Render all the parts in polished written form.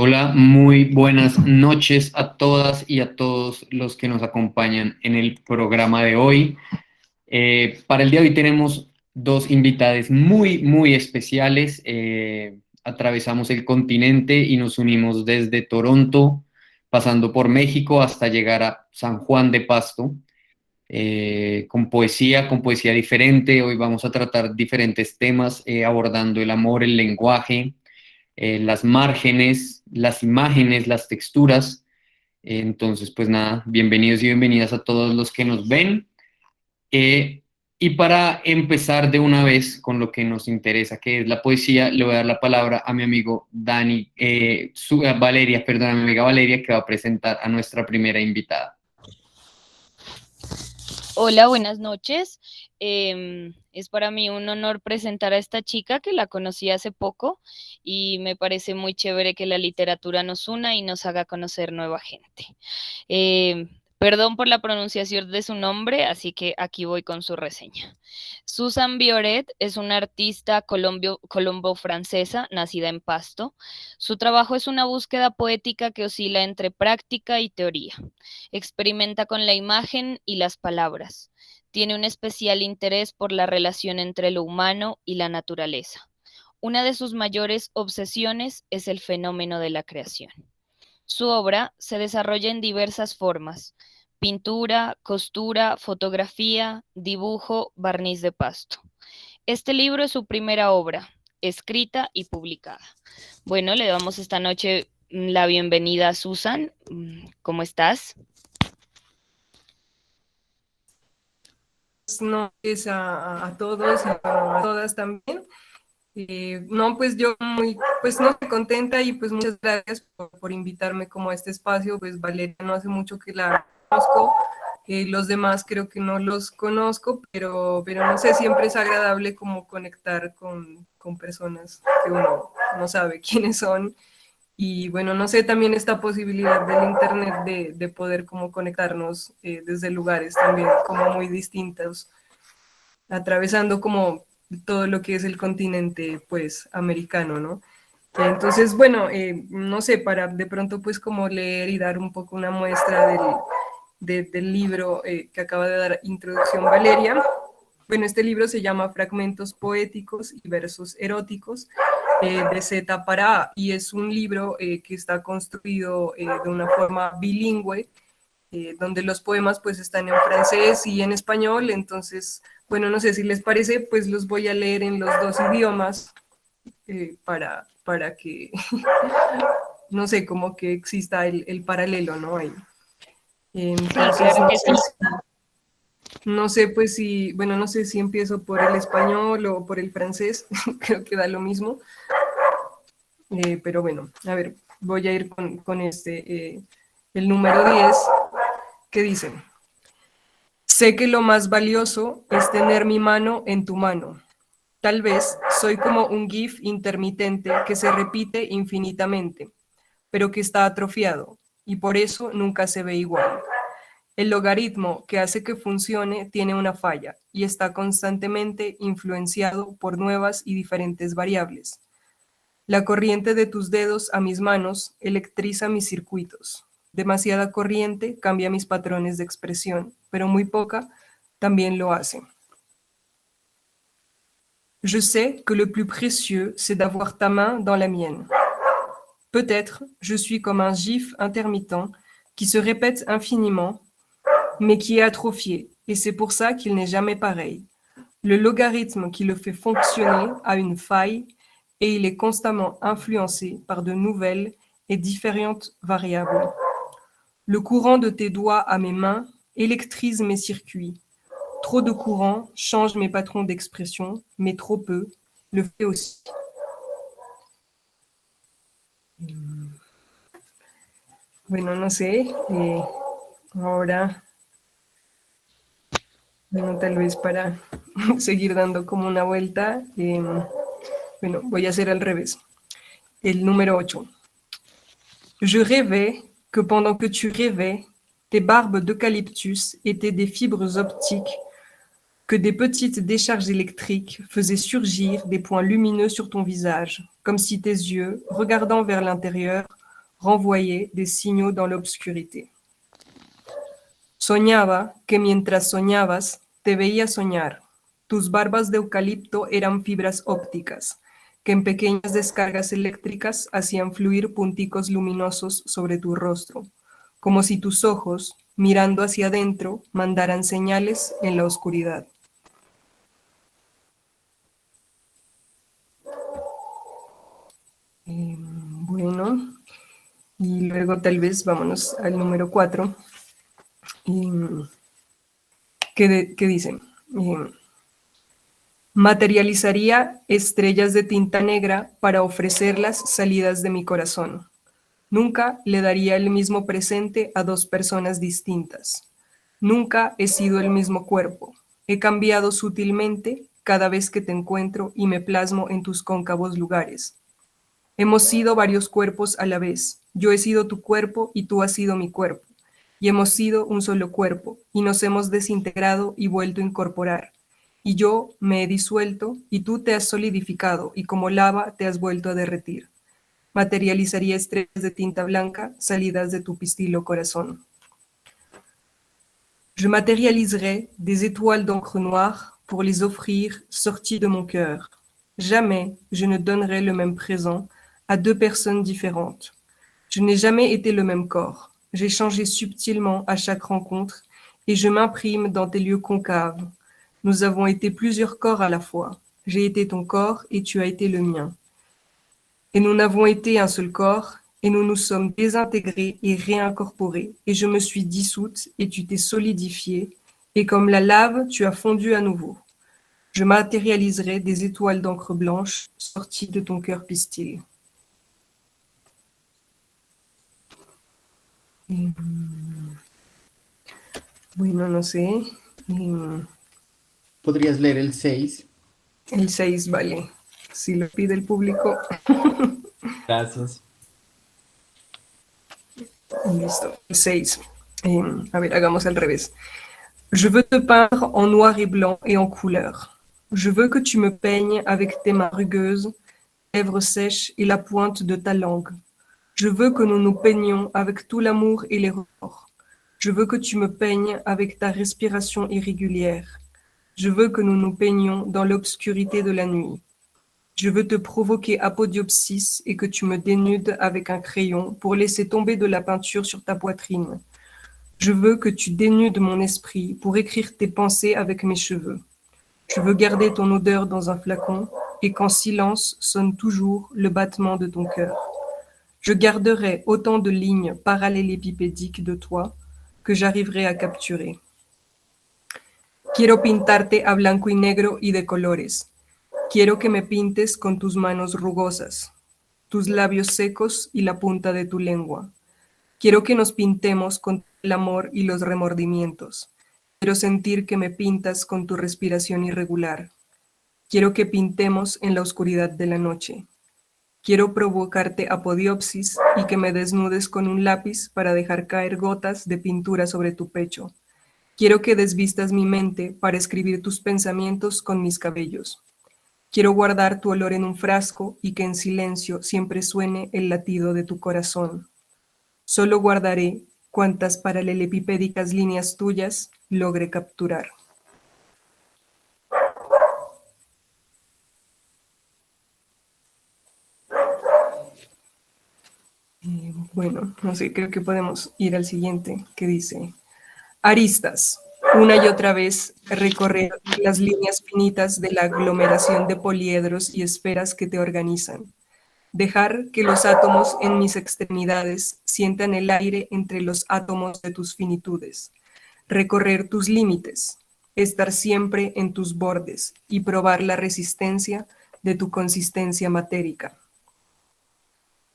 Hola, muy buenas noches a todas y a todos los que nos acompañan en el programa de hoy. Para el día de hoy tenemos dos invitadas muy especiales. Atravesamos el continente y nos unimos desde Toronto, pasando por México hasta llegar a San Juan de Pasto, con poesía diferente. Hoy vamos a tratar diferentes temas, abordando el amor, el lenguaje, las márgenes, las imágenes, las texturas. Entonces, pues nada, bienvenidos y bienvenidas a todos los que nos ven. Eh, y para empezar de una vez con lo que nos interesa, que es la poesía, le voy a dar la palabra a mi amigo Dani, Valeria, perdón, a mi amiga Valeria, que va a presentar a nuestra primera invitada. Hola, buenas noches. Es para mí un honor presentar a esta chica que la conocí hace poco y me parece muy chévere que la literatura nos una y nos haga conocer nueva gente. Perdón por la pronunciación de su nombre, así que aquí voy con su reseña. Susan Bioret es una artista colombo-francesa nacida en Pasto. Su trabajo es una búsqueda poética que oscila entre práctica y teoría. Experimenta con la imagen y las palabras. Tiene un especial interés por la relación entre lo humano y la naturaleza. Una de sus mayores obsesiones es el fenómeno de la creación. Su obra se desarrolla en diversas formas: pintura, costura, fotografía, dibujo, barniz de pasto. Este libro es su primera obra, escrita y publicada. Bueno, le damos esta noche la bienvenida a Susan. ¿Cómo estás? Noches a todos y a todas también. No, pues yo muy, pues no, contenta y pues muchas gracias por invitarme como a este espacio. Pues Valeria no hace mucho que la conozco, los demás creo que no los conozco, pero no sé, siempre es agradable como conectar con personas que uno no sabe quiénes son. Y bueno, no sé, también esta posibilidad del internet de poder como conectarnos desde lugares también como muy distintos, atravesando como todo lo que es el continente pues americano, ¿no? Entonces, bueno, no sé, para de pronto pues como leer y dar un poco una muestra del libro que acaba de dar introducción Valeria. Bueno, este libro se llama Fragmentos Poéticos y Versos Eróticos, de Z para A, y es un libro que está construido de una forma bilingüe, donde los poemas pues están en francés y en español. Entonces, bueno, no sé si les parece, pues los voy a leer en los dos idiomas, para que, no sé, como que exista el paralelo, ¿no? Ahí. Sí, Entonces, claro no que sé, sí. no sé pues si, bueno, no sé si empiezo por el español o por el francés, creo que da lo mismo. Pero bueno, a ver, voy a ir con el número 10, que dice: sé que lo más valioso es tener mi mano en tu mano. Tal vez soy como un GIF intermitente que se repite infinitamente, pero que está atrofiado y por eso nunca se ve igual. El logaritmo que hace que funcione tiene una falla y está constantemente influenciado por nuevas y diferentes variables. La corriente de tus dedos a mis manos electriza mis circuitos. Demasiada corriente cambia mis patrones de expresión, pero muy poca también lo hace. Je sais que le plus précieux, c'est d'avoir ta main dans la mienne. Peut-être je suis comme un gif intermittent qui se répète infiniment, mais qui est atrophié, et c'est pour ça qu'il n'est jamais pareil. Le logarithme qui le fait fonctionner a une faille et il est constamment influencé par de nouvelles et différentes variables. Le courant de tes doigts à mes mains électrise mes circuits. Trop de courant change mes patrons d'expression, mais trop peu le fait aussi. Bueno, no sé, ahora, bueno, tal vez para seguir dando como una vuelta, bueno, voy a hacer al revés. El número 8. Je rêvais que pendant que tu rêvais, tes barbes d'eucalyptus étaient des fibres optiques, que des petites décharges électriques faisaient surgir des points lumineux sur ton visage, comme si tes yeux, regardant vers l'intérieur, renvoyait des signaux dans l'obscurité. Soñaba que mientras soñabas, te veía soñar. Tus barbas de eucalipto eran fibras ópticas, que en pequeñas descargas eléctricas hacían fluir punticos luminosos sobre tu rostro, como si tus ojos, mirando hacia adentro, mandaran señales en la oscuridad. Bueno, y luego tal vez vámonos al número 4, que dice, materializaría estrellas de tinta negra para ofrecerlas salidas de mi corazón. Nunca le daría el mismo presente a dos personas distintas. Nunca he sido el mismo cuerpo. He cambiado sutilmente cada vez que te encuentro y me plasmo en tus cóncavos lugares. Hemos sido varios cuerpos a la vez. Yo he sido tu cuerpo y tú has sido mi cuerpo. Y hemos sido un solo cuerpo y nos hemos desintegrado y vuelto a incorporar. Y yo me he disuelto y tú te has solidificado y como lava te has vuelto a derretir. Materializaría estrellas de tinta blanca salidas de tu pistilo corazón. Je matérialiserai des étoiles d'encre noire pour les offrir sorties de mon cœur. Jamais je ne donnerai le même présent à deux personnes différentes. Je n'ai jamais été le même corps. J'ai changé subtilement à chaque rencontre et je m'imprime dans tes lieux concaves. Nous avons été plusieurs corps à la fois. J'ai été ton corps et tu as été le mien. Et nous n'avons été un seul corps, et nous nous sommes désintégrés et réincorporés, et je me suis dissoute, et tu t'es solidifiée, et comme la lave, tu as fondu à nouveau. Je matérialiserai des étoiles d'encre blanche sorties de ton cœur pistil. Bueno, no sé. ¿Podrías leer el 6? El 6, vale. Si lo pide el público. Gracias. Listo. El 6. A ver, hagamos al revés. Je veux te peindre en noir et blanc et en couleur. Je veux que tu me peignes avec tes mains rugueuses, lèvres sèches et la pointe de ta langue. Je veux que nous nous peignions avec tout l'amour et les remords. Je veux que tu me peignes avec ta respiration irrégulière. Je veux que nous nous peignions dans l'obscurité de la nuit. Je veux te provoquer apodiopsis et que tu me dénudes avec un crayon pour laisser tomber de la peinture sur ta poitrine. Je veux que tu dénudes mon esprit pour écrire tes pensées avec mes cheveux. Je veux garder ton odeur dans un flacon et qu'en silence sonne toujours le battement de ton cœur. Je garderai autant de lignes parallélépipédiques de toi que j'arriverai à capturer. Quiero pintarte a blanco y negro y de colores. Quiero que me pintes con tus manos rugosas, tus labios secos y la punta de tu lengua. Quiero que nos pintemos con el amor y los remordimientos. Quiero sentir que me pintas con tu respiración irregular. Quiero que pintemos en la oscuridad de la noche. Quiero provocarte apodiopsis y que me desnudes con un lápiz para dejar caer gotas de pintura sobre tu pecho. Quiero que desvistas mi mente para escribir tus pensamientos con mis cabellos. Quiero guardar tu olor en un frasco y que en silencio siempre suene el latido de tu corazón. Solo guardaré cuantas paralelepipédicas líneas tuyas logre capturar. Bueno, no sé, creo que podemos ir al siguiente, que dice: aristas, una y otra vez recorrer las líneas finitas de la aglomeración de poliedros y esferas que te organizan. Dejar que los átomos en mis extremidades sientan el aire entre los átomos de tus finitudes. Recorrer tus límites, estar siempre en tus bordes y probar la resistencia de tu consistencia matérica.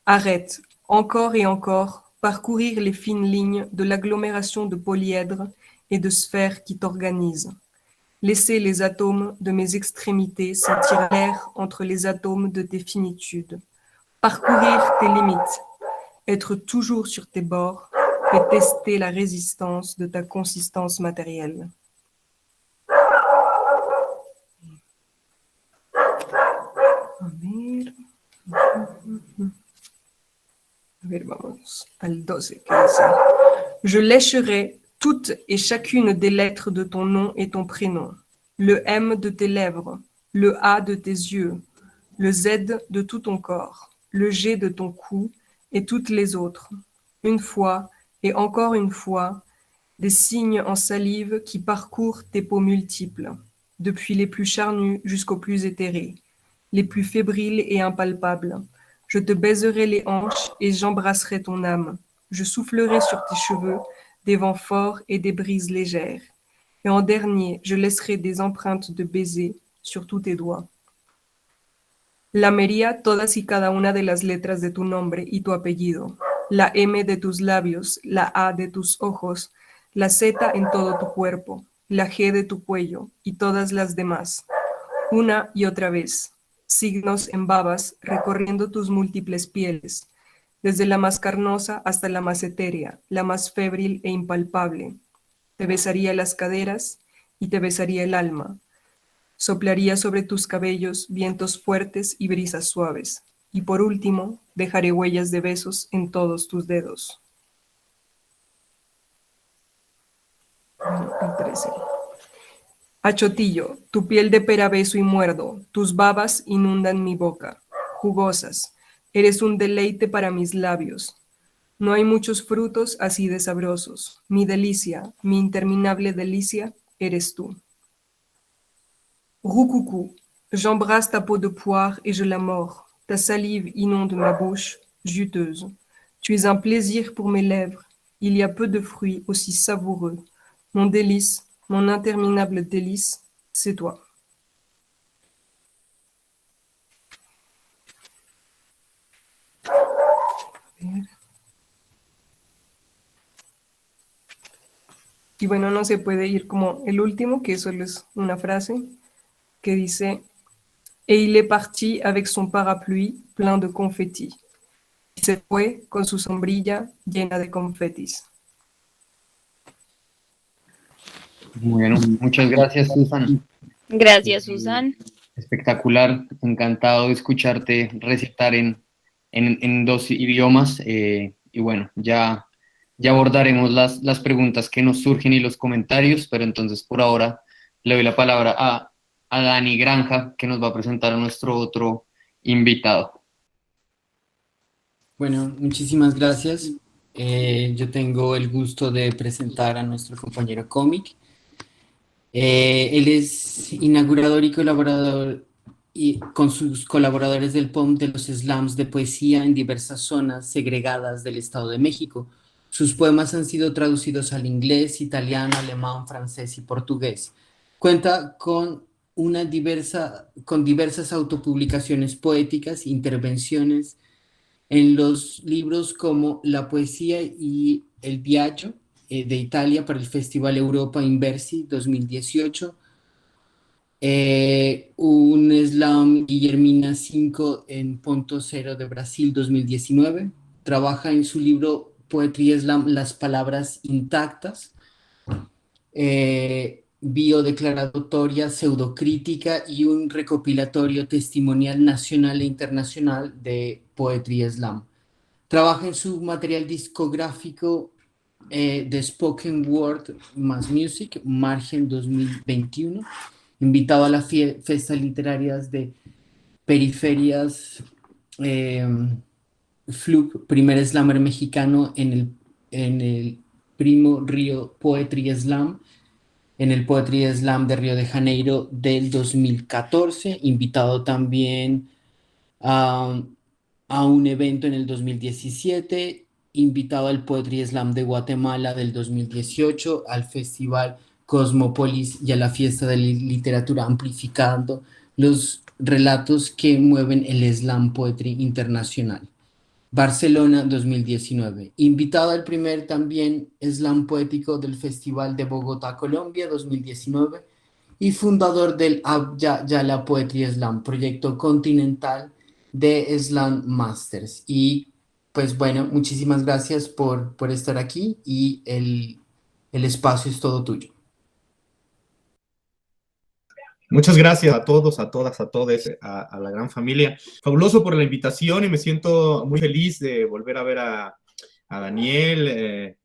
Arrête, encore et encore, parcourir les fines lignes de l'agglomération de polyèdres et de sphères qui t'organisent. Laisser les atomes de mes extrémités sentir l'air entre les atomes de tes finitudes. Parcourir tes limites, être toujours sur tes bords et tester la résistance de ta consistance matérielle. A ver, vamos al 12, que dice: Je lécherai toutes et chacune des lettres de ton nom et ton prénom, le M de tes lèvres, le A de tes yeux, le Z de tout ton corps, le G de ton cou et toutes les autres, une fois et encore une fois, des signes en salive qui parcourent tes peaux multiples, depuis les plus charnus jusqu'aux plus éthérés, les plus fébriles et impalpables. Je te baiserai les hanches et j'embrasserai ton âme. Je soufflerai sur tes cheveux des vents forts et des brises légères. Et en dernier, je laisserai des empreintes de baisers sur tous tes doigts. Lamería todas y cada una de las letras de tu nombre y tu apellido, la M de tus labios, la A de tus ojos, la Z en todo tu cuerpo, la G de tu cuello y todas las demás, una y otra vez, signos en babas recorriendo tus múltiples pieles, desde la más carnosa hasta la más etérea, la más febril e impalpable. Te besaría las caderas y te besaría el alma. Soplaría sobre tus cabellos vientos fuertes y brisas suaves. Y por último, dejaré huellas de besos en todos tus dedos. El 13. Achotillo, tu piel de pera beso y muerdo, tus babas inundan mi boca, jugosas, eres un deleite para mis labios. No hay muchos frutos así de sabrosos. Mi delicia, mi interminable delicia, eres tú. Roucoucou, j'embrasse ta peau de poire et je la mords. Ta salive inonde ma bouche, juteuse. Tu es un plaisir pour mes lèvres. Il y a peu de fruits aussi savoureux. Mon délice, mon interminable délice, c'est toi. Y bueno, no se puede ir como el último, que solo es una frase, que dice: Et il est parti avec son parapluie plein de confetti. Y se fue con su sombrilla llena de confetis. Muy bien, muchas gracias, Susan. Gracias, Susan. Espectacular, encantado de escucharte recitar en dos idiomas. Y bueno, ya abordaremos las preguntas que nos surgen y los comentarios, pero entonces por ahora le doy la palabra a Dani Granja, que nos va a presentar a nuestro otro invitado. Bueno, muchísimas gracias. Yo tengo el gusto de presentar a nuestro compañero cómic. Él es inaugurador y colaborador con sus colaboradores del POM de los slams de poesía en diversas zonas segregadas del Estado de México. Sus poemas han sido traducidos al inglés, italiano, alemán, francés y portugués. Cuenta con diversas autopublicaciones poéticas, intervenciones en los libros como La poesía y el viaggio de Italia para el Festival Europa Inversi 2018, un slam Guillermina 5 en Ponto Cero de Brasil 2019. Trabaja en su libro Poetry Slam Las palabras intactas, biodeclaratoria, pseudocrítica y un recopilatorio testimonial nacional e internacional de Poetry Slam. Trabaja en su material discográfico de Spoken Word más Music, Margen 2021, invitado a las fiestas literarias de Periferias, Fluke, primer slammer mexicano en el Primo Río Poetry Slam, en el Poetry Slam de Río de Janeiro del 2014, invitado también a un evento en el 2017, invitado al Poetry Slam de Guatemala del 2018, al Festival Cosmópolis y a la Fiesta de Literatura, amplificando los relatos que mueven el Slam Poetry Internacional. Barcelona 2019. Invitado al primer también slam poético del Festival de Bogotá, Colombia 2019 y fundador del Abya Yala Poetry Slam, proyecto continental de Slam Masters. Y pues bueno, muchísimas gracias por estar aquí y el espacio es todo tuyo. Muchas gracias a todos, a todas, a todos, a la gran familia. Fabuloso por la invitación y me siento muy feliz de volver a ver a Daniel,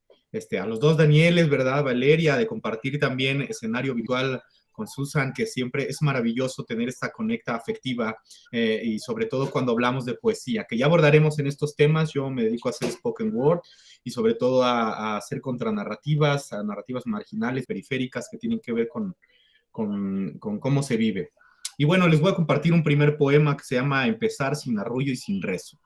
a los dos Danieles, ¿verdad? Valeria, de compartir también escenario virtual con Susan, que siempre es maravilloso tener esta conecta afectiva y sobre todo cuando hablamos de poesía, que ya abordaremos en estos temas. Yo me dedico a hacer spoken word y sobre todo a hacer contranarrativas, a narrativas marginales, periféricas, que tienen que ver con cómo se vive. Y bueno, les voy a compartir un primer poema que se llama Empezar sin arrullo y sin rezo.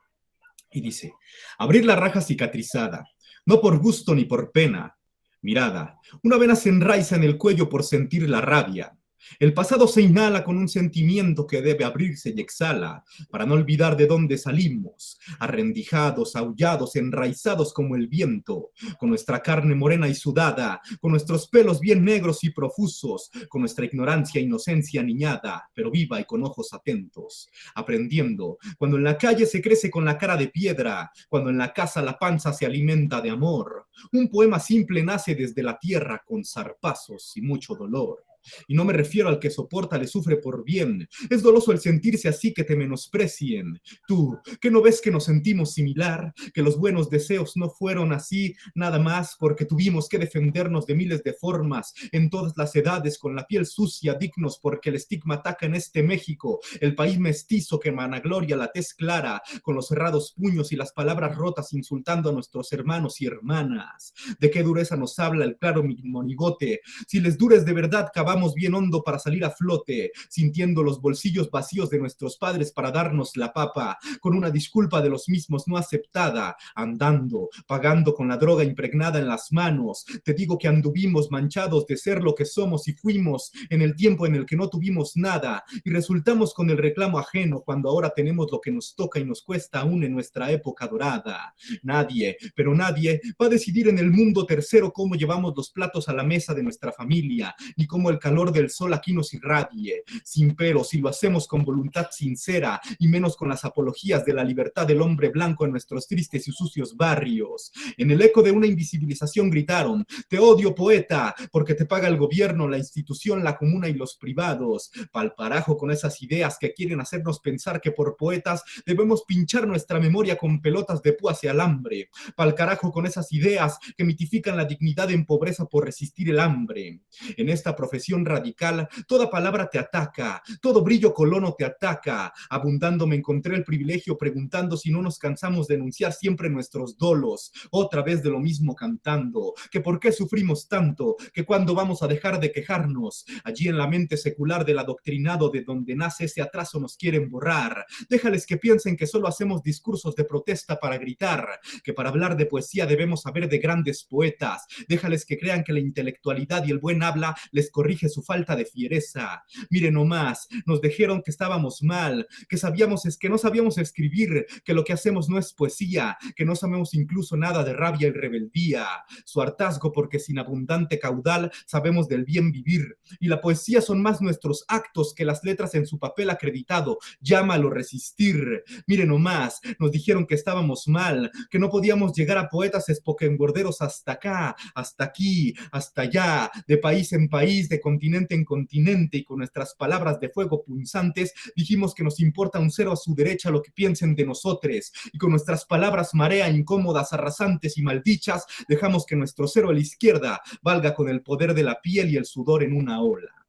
Y dice: abrir la raja cicatrizada, no por gusto ni por pena. Mirada, una vena se enraiza en el cuello por sentir la rabia. El pasado se inhala con un sentimiento que debe abrirse y exhala, para no olvidar de dónde salimos, arrendijados, aullados, enraizados como el viento, con nuestra carne morena y sudada, con nuestros pelos bien negros y profusos, con nuestra ignorancia e inocencia niñada, pero viva y con ojos atentos, aprendiendo, cuando en la calle se crece con la cara de piedra, cuando en la casa la panza se alimenta de amor. Un poema simple nace desde la tierra con zarpazos y mucho dolor. Y no me refiero al que soporta, le sufre por bien. Es doloso el sentirse así, que te menosprecien. Tú, ¿que no ves que nos sentimos similar? Que los buenos deseos no fueron así, nada más porque tuvimos que defendernos de miles de formas, en todas las edades, con la piel sucia, dignos porque el estigma ataca en este México, el país mestizo que vanagloria la tez clara, con los cerrados puños y las palabras rotas, insultando a nuestros hermanos y hermanas. ¿De qué dureza nos habla el claro monigote? Si les dures de verdad, vamos bien hondo para salir a flote, sintiendo los bolsillos vacíos de nuestros padres para darnos la papa, con una disculpa de los mismos no aceptada, andando, pagando con la droga impregnada en las manos. Te digo que anduvimos manchados de ser lo que somos y fuimos en el tiempo en el que no tuvimos nada y resultamos con el reclamo ajeno cuando ahora tenemos lo que nos toca y nos cuesta aún en nuestra época dorada. Nadie, pero nadie va a decidir en el mundo tercero cómo llevamos los platos a la mesa de nuestra familia, ni cómo el calor del sol aquí nos irradie, sin pero, si lo hacemos con voluntad sincera y menos con las apologías de la libertad del hombre blanco en nuestros tristes y sucios barrios. En el eco de una invisibilización gritaron: te odio, poeta, porque te paga el gobierno, la institución, la comuna y los privados. Pa'l parajo con esas ideas que quieren hacernos pensar que por poetas debemos pinchar nuestra memoria con pelotas de púas y alambre. Pa'l carajo con esas ideas que mitifican la dignidad en pobreza por resistir el hambre. En esta profesión radical, toda palabra te ataca, todo brillo colono te ataca. Abundando me encontré el privilegio preguntando si no nos cansamos de enunciar siempre nuestros dolos, otra vez de lo mismo cantando, que por qué sufrimos tanto, que cuando vamos a dejar de quejarnos. Allí en la mente secular del adoctrinado de donde nace ese atraso nos quieren borrar. Déjales que piensen que solo hacemos discursos de protesta para gritar, que para hablar de poesía debemos saber de grandes poetas. Déjales que crean que la intelectualidad y el buen habla les corrige su falta de fiereza. Miren nomás, nos dijeron que estábamos mal, que no sabíamos escribir, que lo que hacemos no es poesía, que no sabemos incluso nada de rabia y rebeldía. Su hartazgo porque sin abundante caudal sabemos del bien vivir, y la poesía son más nuestros actos que las letras en su papel acreditado. Llámalo resistir. Miren nomás, nos dijeron que estábamos mal, que no podíamos llegar a poetas spokenworderos hasta acá, hasta aquí, hasta allá, de país en país, de continente en continente, y con nuestras palabras de fuego punzantes dijimos que nos importa un cero a su derecha lo que piensen de nosotros, y con nuestras palabras marea incómodas, arrasantes y maldichas dejamos que nuestro cero a la izquierda valga con el poder de la piel y el sudor en una ola.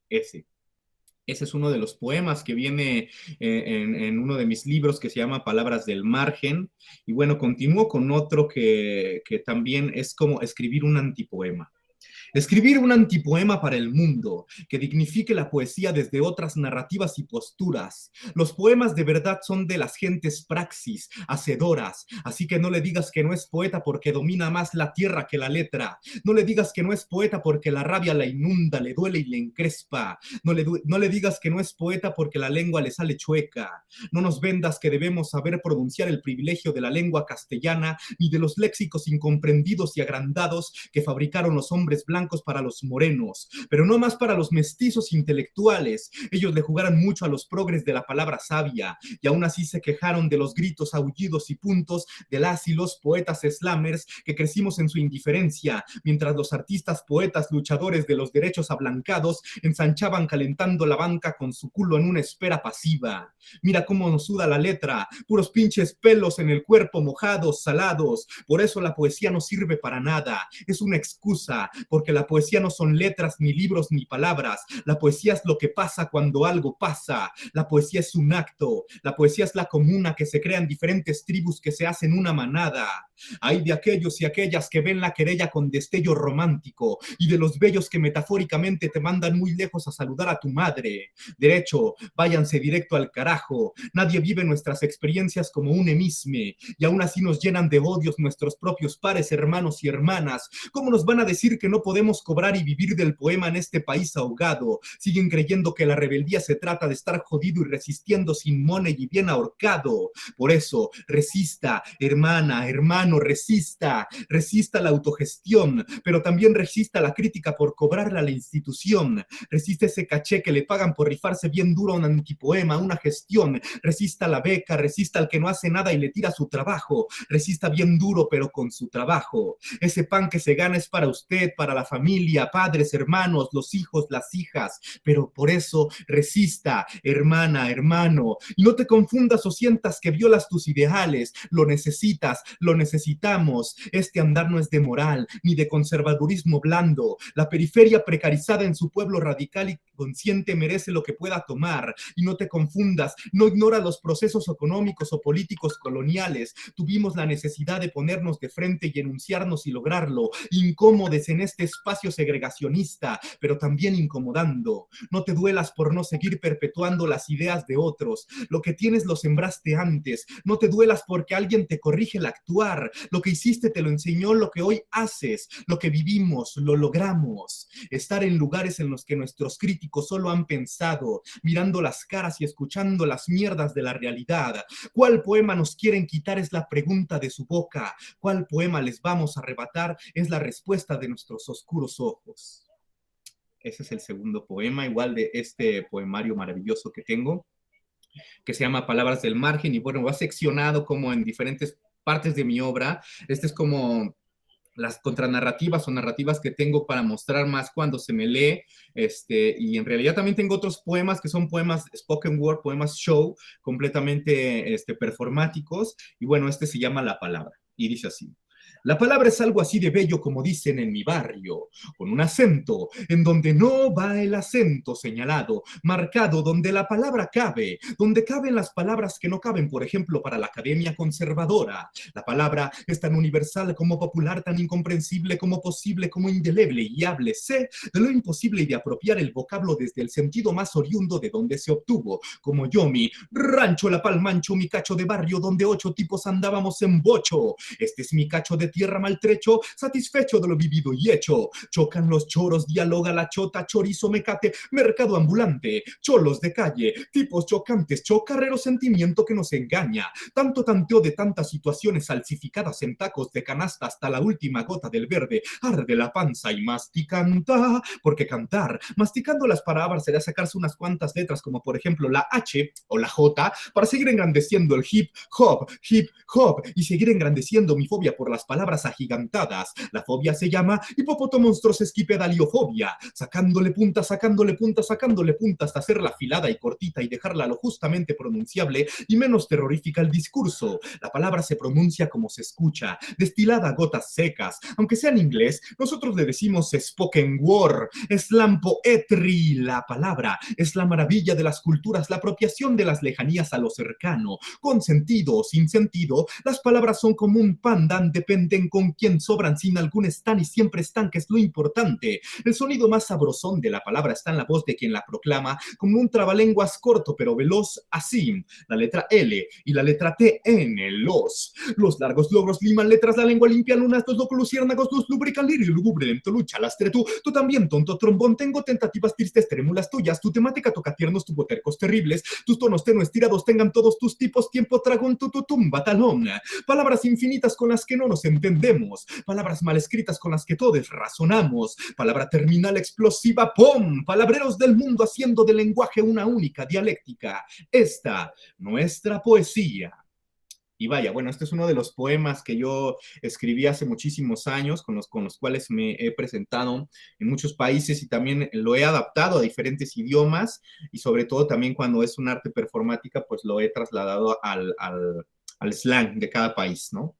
Ese es uno de los poemas que viene en uno de mis libros que se llama Palabras del Margen. Y bueno, continúo con otro que también es como escribir un antipoema. Escribir un antipoema para el mundo, que dignifique la poesía desde otras narrativas y posturas. Los poemas de verdad son de las gentes praxis, hacedoras, así que no le digas que no es poeta porque domina más la tierra que la letra. No le digas que no es poeta porque la rabia la inunda, le duele y le encrespa. No le digas que no es poeta porque la lengua le sale chueca. No nos vendas que debemos saber pronunciar el privilegio de la lengua castellana, ni de los léxicos incomprendidos y agrandados que fabricaron los hombres blancos blancos para los morenos, pero no más para los mestizos intelectuales. Ellos le jugaron mucho a los progres de la palabra sabia, y aún así se quejaron de los gritos, aullidos y puntos de las y los poetas slammers que crecimos en su indiferencia, mientras los artistas, poetas, luchadores de los derechos ablancados ensanchaban calentando la banca con su culo en una espera pasiva. Mira cómo nos suda la letra, puros pinches pelos en el cuerpo mojados, salados. Por eso la poesía no sirve para nada, es una excusa, porque la poesía no son letras, ni libros, ni palabras. La poesía es lo que pasa cuando algo pasa. La poesía es un acto, la poesía es la comuna que se crean diferentes tribus que se hacen una manada. Hay de aquellos y aquellas que ven la querella con destello romántico, y de los bellos que metafóricamente te mandan muy lejos a saludar a tu madre. Derecho, váyanse directo al carajo. Nadie vive nuestras experiencias como un emisme, y aún así nos llenan de odios nuestros propios pares, hermanos y hermanas. ¿Cómo nos van a decir que no podemos cobrar y vivir del poema en este país ahogado? Siguen creyendo que la rebeldía se trata de estar jodido y resistiendo sin money y bien ahorcado. Por eso, resista, hermana, hermano, resista la autogestión, pero también resista la crítica por cobrarle a la institución. Resiste ese caché que le pagan por rifarse bien duro a un antipoema, una gestión. Resista la beca, resista al que no hace nada y le tira su trabajo. Resista bien duro, pero con su trabajo. Ese pan que se gana es para usted, para la familia, padres, hermanos, los hijos, las hijas, pero por eso resista, hermana, hermano, y no te confundas o sientas que violas tus ideales. Lo necesitas, lo necesitamos. Este andar no es de moral, ni de conservadurismo blando. La periferia precarizada en su pueblo radical y consciente merece lo que pueda tomar. Y no te confundas, no ignora los procesos económicos o políticos coloniales. Tuvimos la necesidad de ponernos de frente y enunciarnos y lograrlo, incómodes en este espacio segregacionista, pero también incomodando. No te duelas por no seguir perpetuando las ideas de otros. Lo que tienes lo sembraste antes. No te duelas porque alguien te corrige el actuar. Lo que hiciste te lo enseñó lo que hoy haces. Lo que vivimos, lo logramos. Estar en lugares en los que nuestros críticos solo han pensado, mirando las caras y escuchando las mierdas de la realidad. ¿Cuál poema nos quieren quitar? Es la pregunta de su boca. ¿Cuál poema les vamos a arrebatar? Es la respuesta de nuestros oscuros ojos. Ese es el segundo poema, igual de este poemario maravilloso que tengo, que se llama Palabras del Margen, y bueno, va seccionado como en diferentes partes de mi obra. Este es como las contranarrativas o narrativas que tengo para mostrar más cuando se me lee, y en realidad también tengo otros poemas que son poemas spoken word, poemas show, completamente performáticos, y bueno, este se llama La Palabra, y dice así. La palabra es algo así de bello como dicen en mi barrio, con un acento en donde no va el acento señalado, marcado, donde la palabra cabe, donde caben las palabras que no caben, por ejemplo, para la academia conservadora. La palabra es tan universal como popular, tan incomprensible como posible, como indeleble, y háblese de lo imposible y de apropiar el vocablo desde el sentido más oriundo de donde se obtuvo, como yo, mi rancho La Palmancho, mi cacho de barrio donde 8 tipos andábamos en bocho. Este es mi cacho de tierra maltrecho, satisfecho de lo vivido y hecho. Chocan los choros, dialoga la chota, chorizo, mecate, mercado ambulante, cholos de calle, tipos chocantes, chocarrero sentimiento que nos engaña. Tanto tanteo de tantas situaciones salsificadas en tacos de canasta hasta la última gota del verde. Arde la panza y masticanta, porque cantar, masticando las palabras será sacarse unas cuantas letras como por ejemplo la H o la J para seguir engrandeciendo el hip hop, y seguir engrandeciendo mi fobia por las palabras agigantadas. La fobia se llama hipopotomonstrosesquipedaliofobia, sacándole punta hasta hacerla afilada y cortita y dejarla lo justamente pronunciable y menos terrorífica el discurso. La palabra se pronuncia como se escucha, destilada a gotas secas. Aunque sea en inglés, nosotros le decimos spoken word, slam poetry. La palabra es la maravilla de las culturas, la apropiación de las lejanías a lo cercano. Con sentido o sin sentido, las palabras son como un pandan, dependen con quién sobran, sin algún están y siempre están, que es lo importante. El sonido más sabrosón de la palabra está en la voz de quien la proclama, como un trabalenguas corto pero veloz, así. La letra L y la letra T en los. Los largos logros liman letras, la lengua limpia, lunas, los locos luciérnagos, luz lubrican, lirio, lúgubre, lento, lucha, lastre tú también, tonto trombón, tengo tentativas tristes, trémulas tuyas, tu temática toca tiernos, tu tercos terribles, tus tonos tenues tirados, tengan todos tus tipos, tiempo, tragón, tu tumba, talón. Palabras infinitas con las que no nos entendemos. entendemos, palabras mal escritas con las que todos razonamos, palabra terminal explosiva, ¡pum! Palabreros del mundo haciendo del lenguaje una única dialéctica, esta, nuestra poesía. Y vaya, bueno, este es uno de los poemas que yo escribí hace muchísimos años, con los cuales me he presentado en muchos países y también lo he adaptado a diferentes idiomas y sobre todo también cuando es un arte performática, pues lo he trasladado al slang de cada país, ¿no?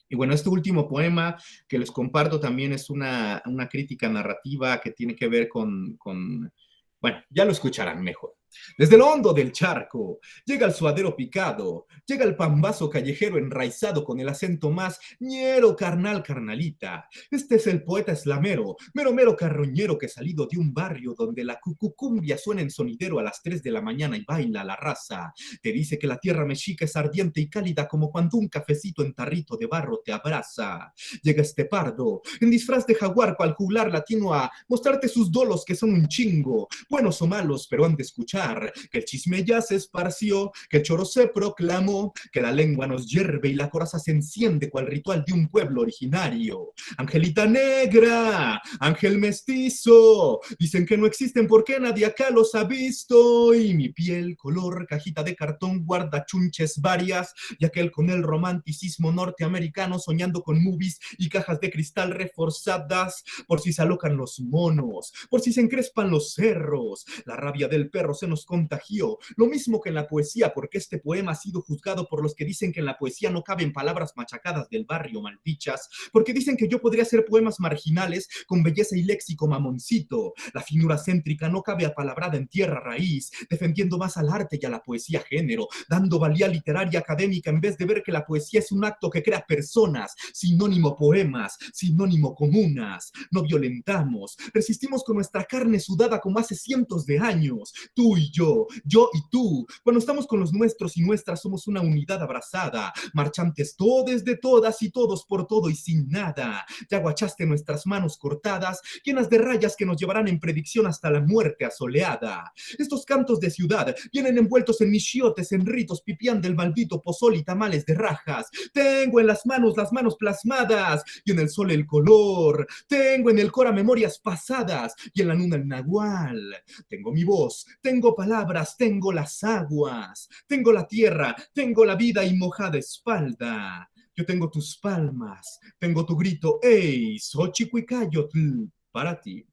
Y bueno, este último poema que les comparto también es una crítica narrativa que tiene que ver bueno, ya lo escucharán mejor. Desde lo hondo del charco, llega el suadero picado, llega el pambazo callejero enraizado con el acento más ñero, carnal, carnalita. Este es el poeta eslamero, mero, mero carroñero que salido de un barrio donde la cucucumbia suena en sonidero a las 3 de la mañana y baila la raza. Te dice que la tierra mexica es ardiente y cálida como cuando un cafecito en tarrito de barro te abraza. Llega este pardo, en disfraz de jaguar cual juglar latino a mostrarte sus dolos que son un chingo, buenos o malos, pero han de escuchar que el chisme ya se esparció, que el choro se proclamó, que la lengua nos hierve y la coraza se enciende cual ritual de un pueblo originario. Angelita negra, ángel mestizo, dicen que no existen porque nadie acá los ha visto, y mi piel color cajita de cartón guarda chunches varias, y aquel con el romanticismo norteamericano soñando con movies y cajas de cristal reforzadas, por si se alocan los monos, por si se encrespan los cerros, la rabia del perro se nos contagió, lo mismo que en la poesía, porque este poema ha sido juzgado por los que dicen que en la poesía no caben palabras machacadas del barrio maldichas, porque dicen que yo podría hacer poemas marginales con belleza y léxico mamoncito, la finura céntrica no cabe apalabrada en tierra raíz, defendiendo más al arte y a la poesía género, dando valía literaria académica en vez de ver que la poesía es un acto que crea personas, sinónimo poemas, sinónimo comunas, no violentamos, resistimos con nuestra carne sudada como hace cientos de años, tú y yo y tú, cuando estamos con los nuestros y nuestras somos una unidad abrazada, marchantes todes de todas y todos por todo y sin nada, ya guachaste nuestras manos cortadas, llenas de rayas que nos llevarán en predicción hasta la muerte asoleada. Estos cantos de ciudad vienen envueltos en michiotes, en ritos, pipián del maldito pozol y tamales de rajas, tengo en las manos plasmadas y en el sol el color, tengo en el cora memorias pasadas y en la luna el nahual, tengo mi voz, tengo palabras, tengo las aguas, tengo la tierra, tengo la vida y mojada espalda. Yo tengo tus palmas, tengo tu grito, ¡ey! Xochicuicayotl, para ti.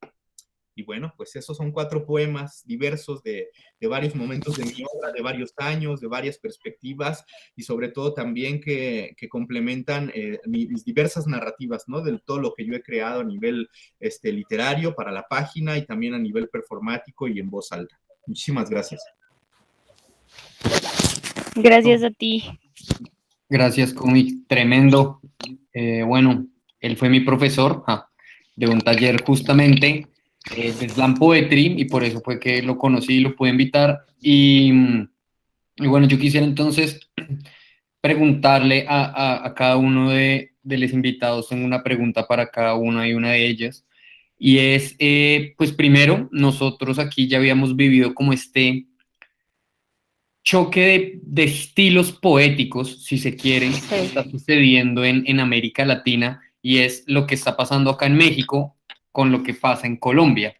Y bueno, pues esos son 4 poemas diversos de varios momentos de mi obra, de varios años, de varias perspectivas y sobre todo también que complementan mis diversas narrativas, ¿no? De todo lo que yo he creado a nivel literario para la página y también a nivel performático y en voz alta. Muchísimas gracias. Gracias a ti. Gracias, Comic, tremendo. Bueno, él fue mi profesor de un taller justamente de Slam Poetry y por eso fue que lo conocí y lo pude invitar. Y bueno, yo quisiera entonces preguntarle a cada uno de los invitados, tengo una pregunta para cada una y una de ellas, y es, pues primero, nosotros aquí ya habíamos vivido como este choque de estilos poéticos, si se quiere, que está sucediendo en América Latina, y es lo que está pasando acá en México con lo que pasa en Colombia.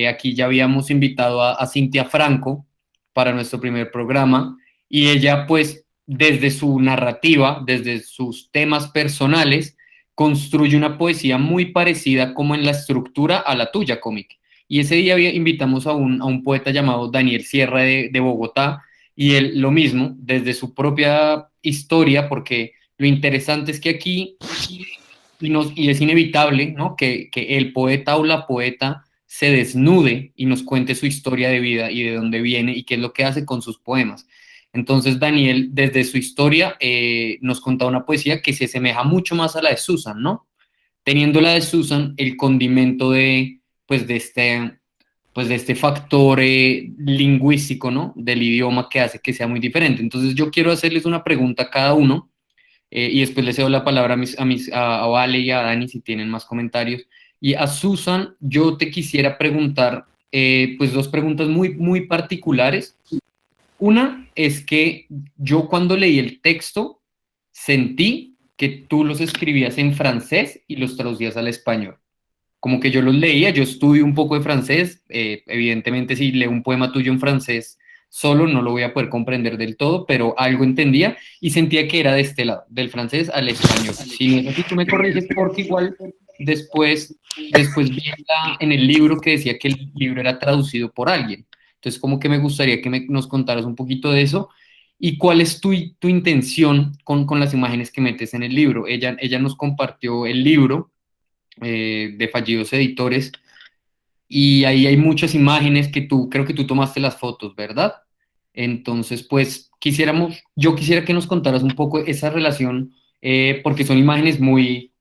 Aquí ya habíamos invitado a Cintia Franco para nuestro primer programa, y ella pues desde su narrativa, desde sus temas personales, construye una poesía muy parecida como en la estructura a la tuya, Cómic. Y ese día invitamos a un poeta llamado Daniel Sierra de Bogotá, y él lo mismo, desde su propia historia, porque lo interesante es que aquí, y es inevitable, ¿no? que el poeta o la poeta se desnude y nos cuente su historia de vida y de dónde viene y qué es lo que hace con sus poemas. Entonces Daniel, desde su historia, nos contaba una poesía que se asemeja mucho más a la de Susan, ¿no? Teniendo la de Susan el condimento de este factor lingüístico, ¿no? Del idioma que hace que sea muy diferente. Entonces yo quiero hacerles una pregunta a cada uno y después les cedo la palabra a Vale y a Dani si tienen más comentarios. Y a Susan, yo te quisiera preguntar, pues 2 preguntas muy, muy particulares. Una es que yo cuando leí el texto sentí que tú los escribías en francés y los traducías al español. Como que yo los leía, yo estudio un poco de francés, evidentemente si leo un poema tuyo en francés solo no lo voy a poder comprender del todo, pero algo entendía y sentía que era de este lado, del francés al español. Si es así, tú me corriges porque igual después vi en el libro que decía que el libro era traducido por alguien. Entonces como que me gustaría que nos contaras un poquito de eso y cuál es tu intención con las imágenes que metes en el libro. Ella nos compartió el libro de Fallidos Editores, y ahí hay muchas imágenes que creo que tú tomaste las fotos, ¿verdad? Entonces, pues yo quisiera que nos contaras un poco esa relación, porque son imágenes muy,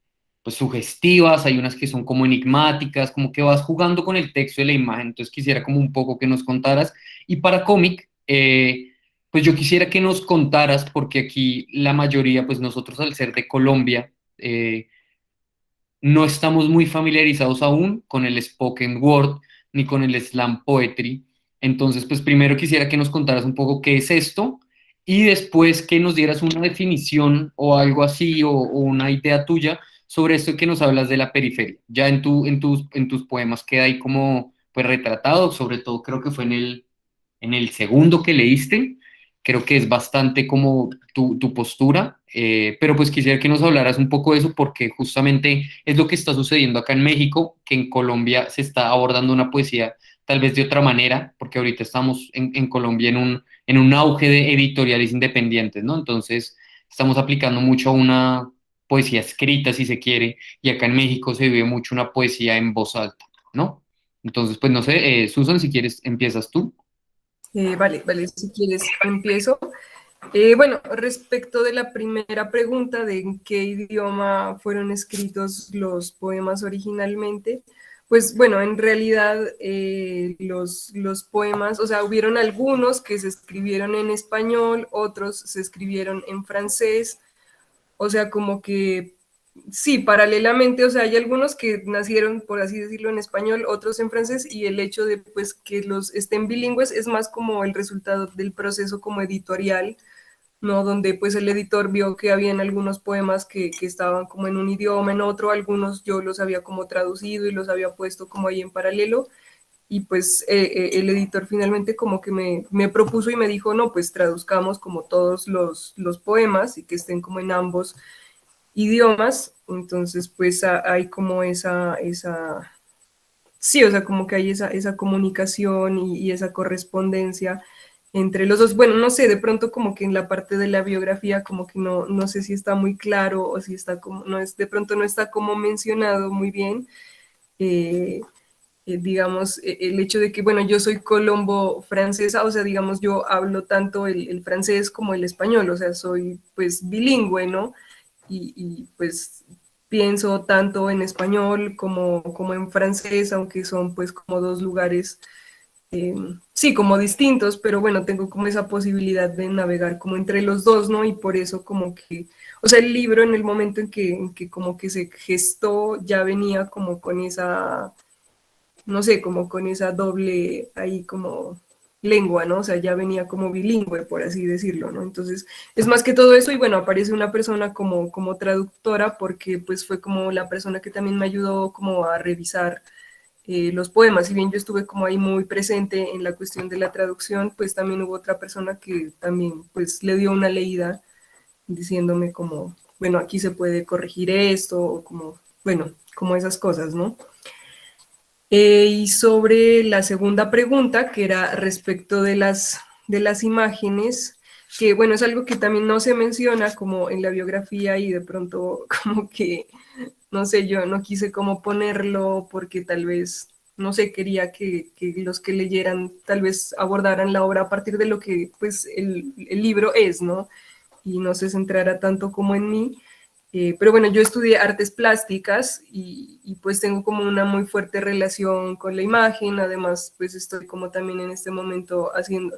pues, sugestivas, hay unas que son como enigmáticas, como que vas jugando con el texto de la imagen, entonces quisiera como un poco que nos contaras. Y para cómic, pues yo quisiera que nos contaras, porque aquí la mayoría, pues nosotros al ser de Colombia, no estamos muy familiarizados aún con el spoken word ni con el slam poetry. Entonces, pues primero quisiera que nos contaras un poco qué es esto y después que nos dieras una definición o algo así o una idea tuya sobre esto que nos hablas de la periferia. Ya en tus poemas queda ahí como pues retratado, sobre todo creo que fue en el segundo que leíste. Creo que es bastante como tu postura, pero pues quisiera que nos hablaras un poco de eso porque justamente es lo que está sucediendo acá en México, que en Colombia se está abordando una poesía tal vez de otra manera, porque ahorita estamos en Colombia en un auge de editoriales independientes, ¿no? Entonces estamos aplicando mucho a una poesía escrita, si se quiere, y acá en México se vive mucho una poesía en voz alta, ¿no? Entonces, pues no sé, Susan, si quieres, empiezas tú. Vale, si quieres empiezo. Bueno, respecto de la primera pregunta de en qué idioma fueron escritos los poemas originalmente, pues bueno, en realidad los poemas, o sea, hubieron algunos que se escribieron en español, otros se escribieron en francés, o sea, como que sí, paralelamente, o sea, hay algunos que nacieron, por así decirlo, en español, otros en francés, y el hecho de pues que los estén bilingües es más como el resultado del proceso como editorial, ¿no? Donde pues el editor vio que habían algunos poemas que estaban como en un idioma, en otro, algunos yo los había como traducido y los había puesto como ahí en paralelo, y pues el editor finalmente como que me propuso y me dijo, no, pues traduzcamos como todos los poemas y que estén como en ambos idiomas, entonces pues hay como sí, o sea, como que hay esa comunicación y esa correspondencia entre los dos. Bueno, no sé, de pronto como que en la parte de la biografía como que no sé si está muy claro o si está como, no es, de pronto no está como mencionado muy bien. eh, digamos, el hecho de que, bueno, yo soy colombo francesa, o sea, digamos, yo hablo tanto el francés como el español, o sea, soy pues bilingüe, ¿no? Pues pienso tanto en español como en francés, aunque son pues como dos lugares, sí, como distintos, pero bueno, tengo como esa posibilidad de navegar como entre los dos, ¿no? Y por eso como que, o sea, el libro en el momento en que como que se gestó ya venía como con esa, no sé, como con esa doble ahí como lengua, ¿no? O sea, ya venía como bilingüe, por así decirlo, ¿no? Entonces, es más que todo eso y bueno, aparece una persona como traductora porque pues fue como la persona que también me ayudó como a revisar los poemas. Si bien yo estuve como ahí muy presente en la cuestión de la traducción, pues también hubo otra persona que también pues le dio una leída diciéndome como, bueno, aquí se puede corregir esto, o como, bueno, como esas cosas, ¿no? Y sobre la segunda pregunta, que era respecto de las imágenes, que bueno, es algo que también no se menciona como en la biografía y de pronto como que, no sé, yo no quise como ponerlo porque tal vez, no sé, quería que los que leyeran tal vez abordaran la obra a partir de lo que pues el libro es, ¿no? Y no se centrara tanto como en mí. Pero bueno, yo estudié artes plásticas y pues tengo como una muy fuerte relación con la imagen, además pues estoy como también en este momento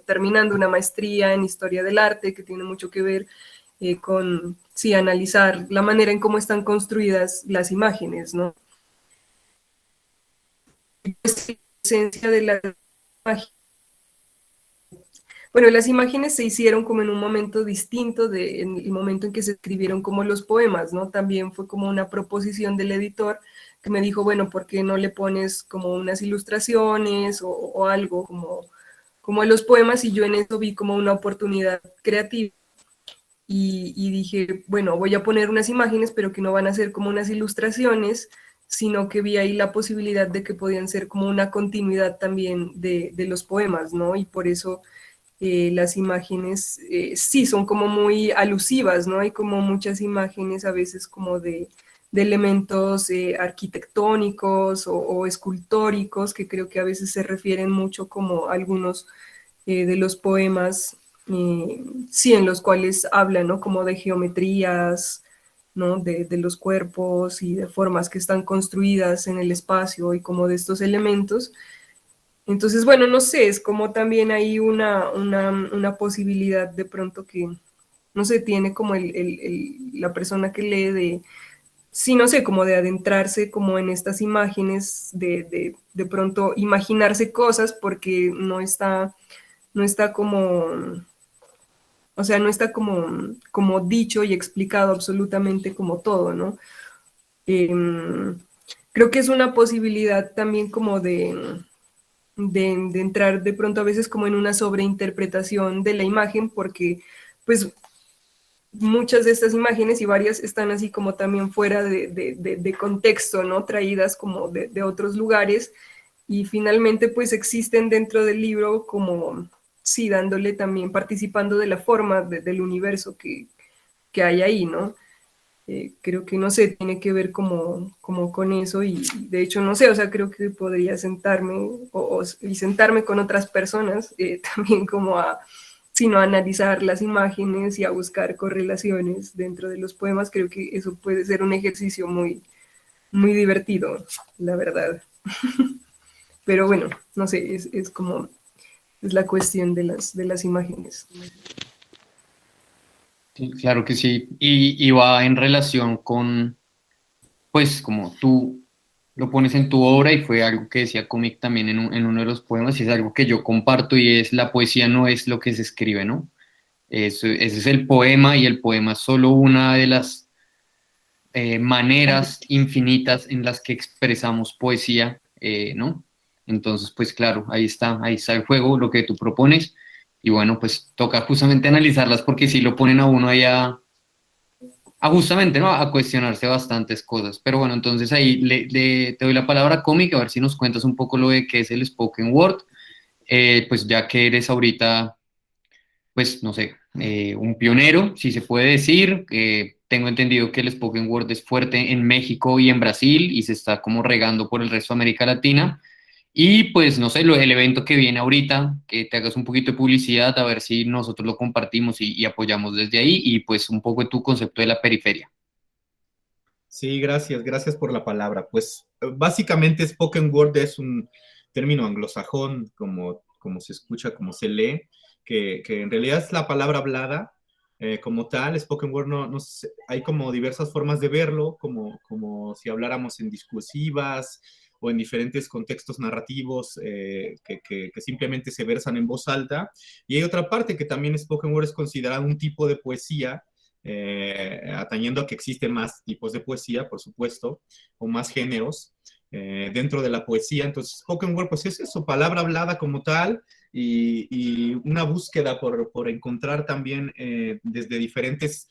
terminando una maestría en historia del arte que tiene mucho que ver con, sí, analizar la manera en cómo están construidas las imágenes, ¿no? Pues, la esencia de la imagen Bueno, las imágenes se hicieron como en un momento distinto, en el momento en que se escribieron como los poemas, ¿no? También fue como una proposición del editor que me dijo, bueno, ¿por qué no le pones como unas ilustraciones o algo como a los poemas? Y yo en eso vi como una oportunidad creativa y dije, bueno, voy a poner unas imágenes, pero que no van a ser como unas ilustraciones, sino que vi ahí la posibilidad de que podían ser como una continuidad también de los poemas, ¿no? Y por eso las imágenes sí son como muy alusivas, ¿no? Hay como muchas imágenes a veces como de elementos arquitectónicos o escultóricos que creo que a veces se refieren mucho como a algunos de los poemas, sí, en los cuales hablan, ¿no? Como de geometrías, ¿no? De los cuerpos y de formas que están construidas en el espacio y como de estos elementos. Entonces, bueno, no sé, es como también hay una posibilidad de pronto que, no sé, tiene como la persona que lee sí, no sé, como de adentrarse como en estas imágenes, de pronto imaginarse cosas porque no está como, o sea, no está como dicho y explicado absolutamente como todo, ¿no? Creo que es una posibilidad también como de entrar de pronto a veces como en una sobreinterpretación de la imagen, porque pues muchas de estas imágenes y varias están así como también fuera de contexto, ¿no? Traídas como de otros lugares y finalmente pues existen dentro del libro como, sí, dándole también, participando de la forma del universo que hay ahí, ¿no? Creo que, no sé, tiene que ver como con eso y de hecho, no sé, o sea, creo que podría sentarme y sentarme con otras personas también como sino a analizar las imágenes y a buscar correlaciones dentro de los poemas. Creo que eso puede ser un ejercicio muy, muy divertido, la verdad. Pero bueno, no sé, es como, es la cuestión de las imágenes. Sí, claro que sí. Y va en relación con, pues, como tú lo pones en tu obra y fue algo que decía Comic también en uno de los poemas y es algo que yo comparto y es la poesía no es lo que se escribe, ¿no? Ese es el poema y el poema es solo una de las maneras infinitas en las que expresamos poesía, ¿no? Entonces, pues claro, ahí está el juego, lo que tú propones, y bueno, pues toca justamente analizarlas porque sí lo ponen a uno ahí a justamente, ¿no? A cuestionarse bastantes cosas. Pero bueno, entonces ahí te doy la palabra cómica, a ver si nos cuentas un poco lo de qué es el spoken word, pues ya que eres ahorita pues, no sé, un pionero, si se puede decir. Tengo entendido que el spoken word es fuerte en México y en Brasil y se está como regando por el resto de América Latina. Y pues, no sé, el evento que viene ahorita, que te hagas un poquito de publicidad, a ver si nosotros lo compartimos y apoyamos desde ahí y pues un poco de tu concepto de la periferia. Sí, gracias por la palabra. Pues básicamente spoken word es un término anglosajón, como se escucha, como se lee, que en realidad es la palabra hablada como tal. Spoken word hay como diversas formas de verlo, como si habláramos en discursivas o en diferentes contextos narrativos que simplemente se versan en voz alta. Y hay otra parte que también spoken word es considerado un tipo de poesía atañendo a que existen más tipos de poesía, por supuesto, o más géneros dentro de la poesía. Entonces, spoken word, pues es eso, palabra hablada como tal, y una búsqueda por encontrar también desde diferentes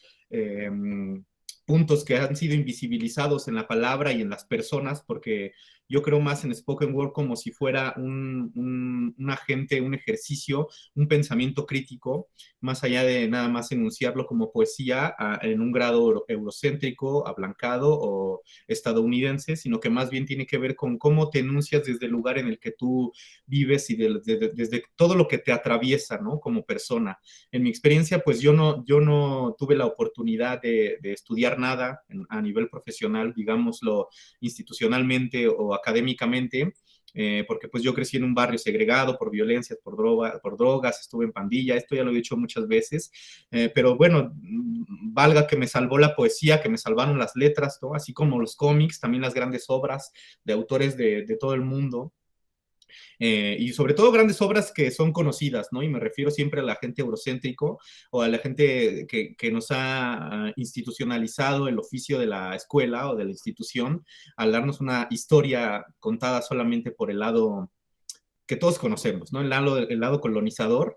puntos que han sido invisibilizados en la palabra y en las personas, porque yo creo más en spoken word como si fuera un agente, un ejercicio, un pensamiento crítico, más allá de nada más enunciarlo como poesía en un grado eurocéntrico, ablancado o estadounidense, sino que más bien tiene que ver con cómo te enuncias desde el lugar en el que tú vives y desde todo lo que te atraviesa, ¿no? Como persona. En mi experiencia, pues yo no tuve la oportunidad de estudiar nada a nivel profesional, digámoslo, institucionalmente o académicamente, porque pues yo crecí en un barrio segregado por violencias, por drogas, estuve en pandilla, esto ya lo he dicho muchas veces, pero bueno, valga que me salvó la poesía, que me salvaron las letras, ¿no? Así como los cómics, también las grandes obras de autores de todo el mundo. Y sobre todo grandes obras que son conocidas, ¿no? Y me refiero siempre a la gente eurocéntrico o a la gente que nos ha institucionalizado el oficio de la escuela o de la institución al darnos una historia contada solamente por el lado que todos conocemos, ¿no? El lado colonizador,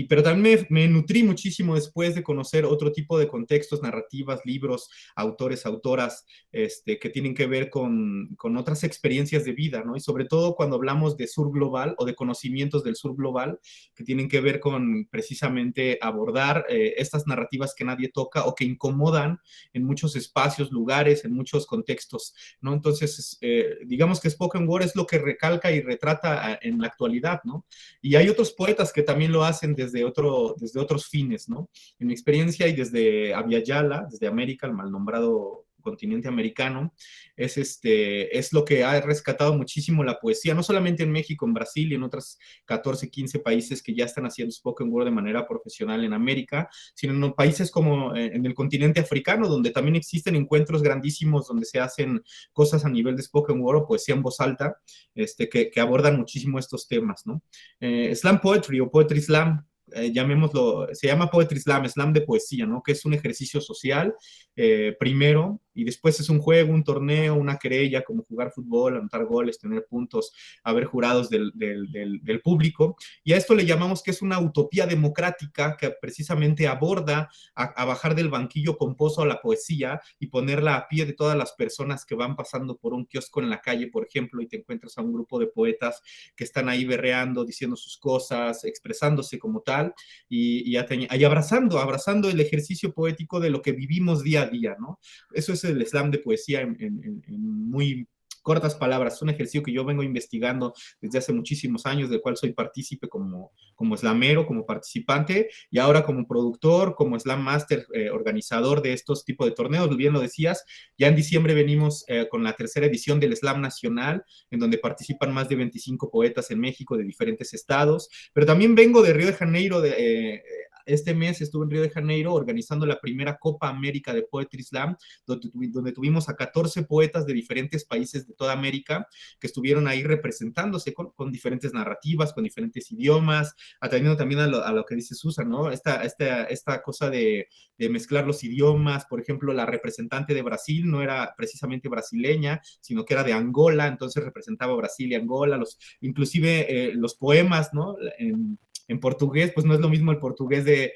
pero también me nutrí muchísimo después de conocer otro tipo de contextos, narrativas, libros, autores, autoras, que tienen que ver con otras experiencias de vida, ¿no? Y sobre todo cuando hablamos de sur global o de conocimientos del sur global, que tienen que ver con precisamente abordar estas narrativas que nadie toca o que incomodan en muchos espacios, lugares, en muchos contextos, ¿no? Entonces, digamos que Spoken Word es lo que recalca y retrata en la actualidad, ¿no? Y hay otros poetas que también lo hacen desde otros fines, ¿no? En mi experiencia y desde Abya Yala, desde América, el mal nombrado continente americano, es lo que ha rescatado muchísimo la poesía, no solamente en México, en Brasil y en otros 14, 15 países que ya están haciendo spoken word de manera profesional en América, sino en países como en el continente africano, donde también existen encuentros grandísimos donde se hacen cosas a nivel de spoken word o poesía en voz alta, que abordan muchísimo estos temas, ¿no? Slam Poetry o Poetry Slam, llamémoslo, se llama Poetry Slam, slam de poesía, ¿no? Que es un ejercicio social, primero, y después es un juego, un torneo, una querella, como jugar fútbol, anotar goles, tener puntos, haber jurados del público, y a esto le llamamos que es una utopía democrática que precisamente aborda a bajar del banquillo pomposo a la poesía y ponerla a pie de todas las personas que van pasando por un kiosco en la calle, por ejemplo, y te encuentras a un grupo de poetas que están ahí berreando, diciendo sus cosas, expresándose como tal, y abrazando el ejercicio poético de lo que vivimos día a día, ¿no? Eso es el slam de poesía en muy cortas palabras. Es un ejercicio que yo vengo investigando desde hace muchísimos años, del cual soy partícipe como slamero, como participante, y ahora como productor, como slam master, organizador de estos tipos de torneos. Bien lo decías, ya en diciembre venimos con la tercera edición del Slam Nacional, en donde participan más de 25 poetas en México de diferentes estados, pero también vengo de Río de Janeiro, este mes estuve en Río de Janeiro organizando la primera Copa América de Poetry Slam, donde tuvimos a 14 poetas de diferentes países de toda América que estuvieron ahí representándose con diferentes narrativas, con diferentes idiomas, atendiendo también a lo que dice Susan, ¿no? Esta cosa de mezclar los idiomas. Por ejemplo, la representante de Brasil no era precisamente brasileña, sino que era de Angola, entonces representaba Brasil y Angola, inclusive los poemas, ¿no? En portugués, pues no es lo mismo el portugués de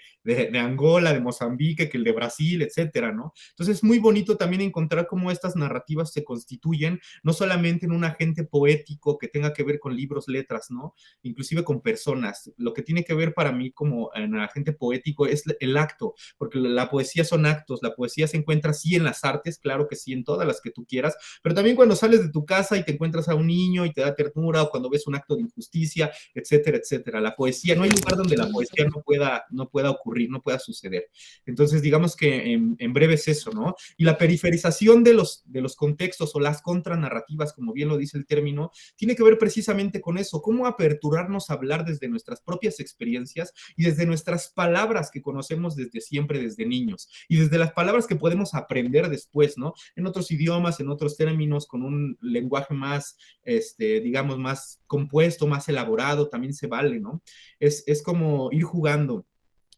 Angola, de Mozambique, que el de Brasil, etcétera, ¿no? Entonces es muy bonito también encontrar cómo estas narrativas se constituyen, no solamente en un agente poético que tenga que ver con libros, letras, ¿no? Inclusive con personas. Lo que tiene que ver para mí como en el agente poético es el acto, porque la poesía son actos, la poesía se encuentra sí en las artes, claro que sí, en todas las que tú quieras, pero también cuando sales de tu casa y te encuentras a un niño y te da ternura, o cuando ves un acto de injusticia, etcétera, etcétera. La poesía, no hay lugar donde la poesía no pueda ocurrir, no pueda suceder. Entonces, digamos que en breve es eso, ¿no? Y la periferización de los contextos o las contranarrativas, como bien lo dice el término, tiene que ver precisamente con eso, cómo aperturarnos a hablar desde nuestras propias experiencias y desde nuestras palabras que conocemos desde siempre, desde niños, y desde las palabras que podemos aprender después, ¿no? En otros idiomas, en otros términos, con un lenguaje más, digamos, más compuesto, más elaborado, también se vale, ¿no? Es como ir jugando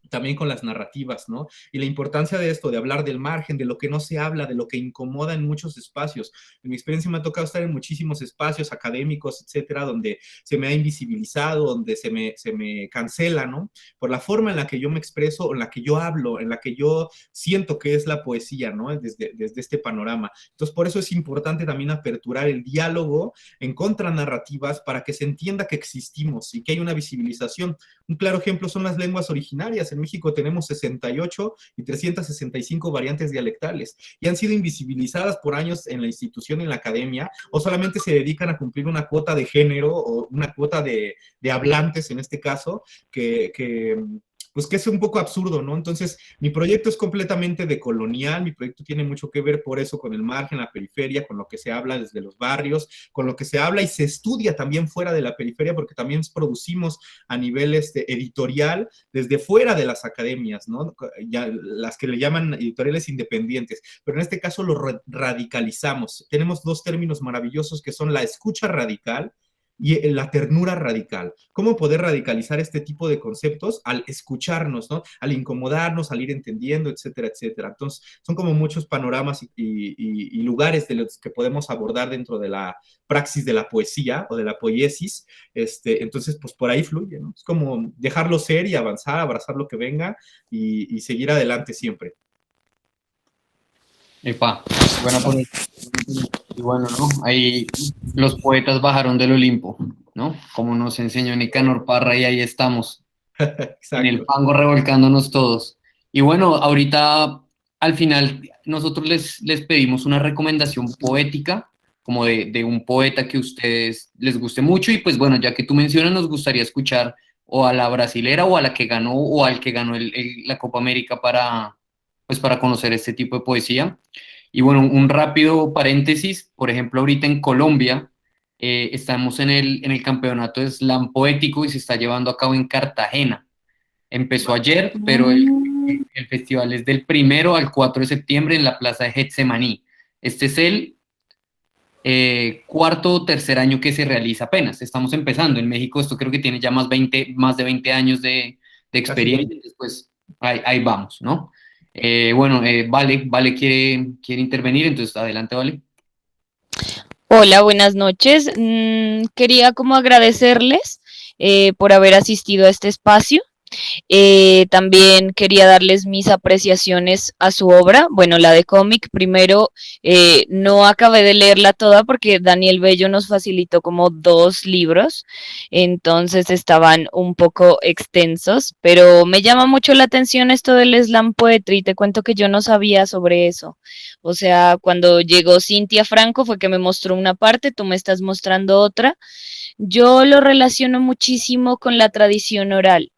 también con las narrativas, ¿no? Y la importancia de esto, de hablar del margen, de lo que no se habla, de lo que incomoda en muchos espacios. En mi experiencia me ha tocado estar en muchísimos espacios académicos, etcétera, donde se me ha invisibilizado, donde se me cancela, ¿no? Por la forma en la que yo me expreso, en la que yo hablo, en la que yo siento que es la poesía, ¿no? Desde este panorama. Entonces, por eso es importante también aperturar el diálogo en contranarrativas para que se entienda que existimos y que hay una visibilización. Un claro ejemplo son las lenguas originarias. En México tenemos 68 y 365 variantes dialectales y han sido invisibilizadas por años en la institución, en la academia, o solamente se dedican a cumplir una cuota de género o una cuota de hablantes, en este caso, pues que es un poco absurdo, ¿no? Entonces, mi proyecto es completamente decolonial, mi proyecto tiene mucho que ver por eso con el margen, la periferia, con lo que se habla desde los barrios, con lo que se habla y se estudia también fuera de la periferia, porque también producimos a nivel editorial desde fuera de las academias, ¿no? Ya, las que le llaman editoriales independientes, pero en este caso lo radicalizamos. Tenemos dos términos maravillosos que son la escucha radical, y la ternura radical. ¿Cómo poder radicalizar este tipo de conceptos al escucharnos, ¿no? Al incomodarnos, al ir entendiendo, etcétera, etcétera? Entonces, son como muchos panoramas y lugares de los que podemos abordar dentro de la praxis de la poesía o de la poiesis. Entonces, pues por ahí fluye, ¿no? Es como dejarlo ser y avanzar, abrazar lo que venga y seguir adelante siempre. Epa, buena por ahí. Y bueno, ¿no? Ahí los poetas bajaron del Olimpo, ¿no? Como nos enseñó Nicanor Parra y ahí estamos, en el Exacto. fango revolcándonos todos. Y bueno, ahorita al final nosotros les pedimos una recomendación poética, como de un poeta que a ustedes les guste mucho y pues bueno, ya que tú mencionas, nos gustaría escuchar o a la brasilera o a la que ganó o al que ganó la Copa América pues para conocer este tipo de poesía. Y bueno, un rápido paréntesis, por ejemplo, ahorita en Colombia estamos en el campeonato de slam poético y se está llevando a cabo en Cartagena. Empezó ayer, pero el festival es del 1 al 4 de septiembre en la Plaza de Getsemaní. Este es el cuarto o tercer año que se realiza apenas. Estamos empezando. En México esto creo que tiene ya más de 20 años de experiencia. Entonces, pues ahí vamos, ¿no? Bueno, Vale quiere intervenir, entonces adelante, Vale. Hola, buenas noches. Quería como agradecerles por haber asistido a este espacio. También quería darles mis apreciaciones a su obra, bueno, la de cómic. Primero, no acabé de leerla toda porque Daniel Bello nos facilitó como 2 libros, entonces estaban un poco extensos, pero me llama mucho la atención esto del slam poetry. Te cuento que yo no sabía sobre eso. O sea, cuando llegó Cintia Franco fue que me mostró una parte, tú me estás mostrando otra. Yo lo relaciono muchísimo con la tradición oral,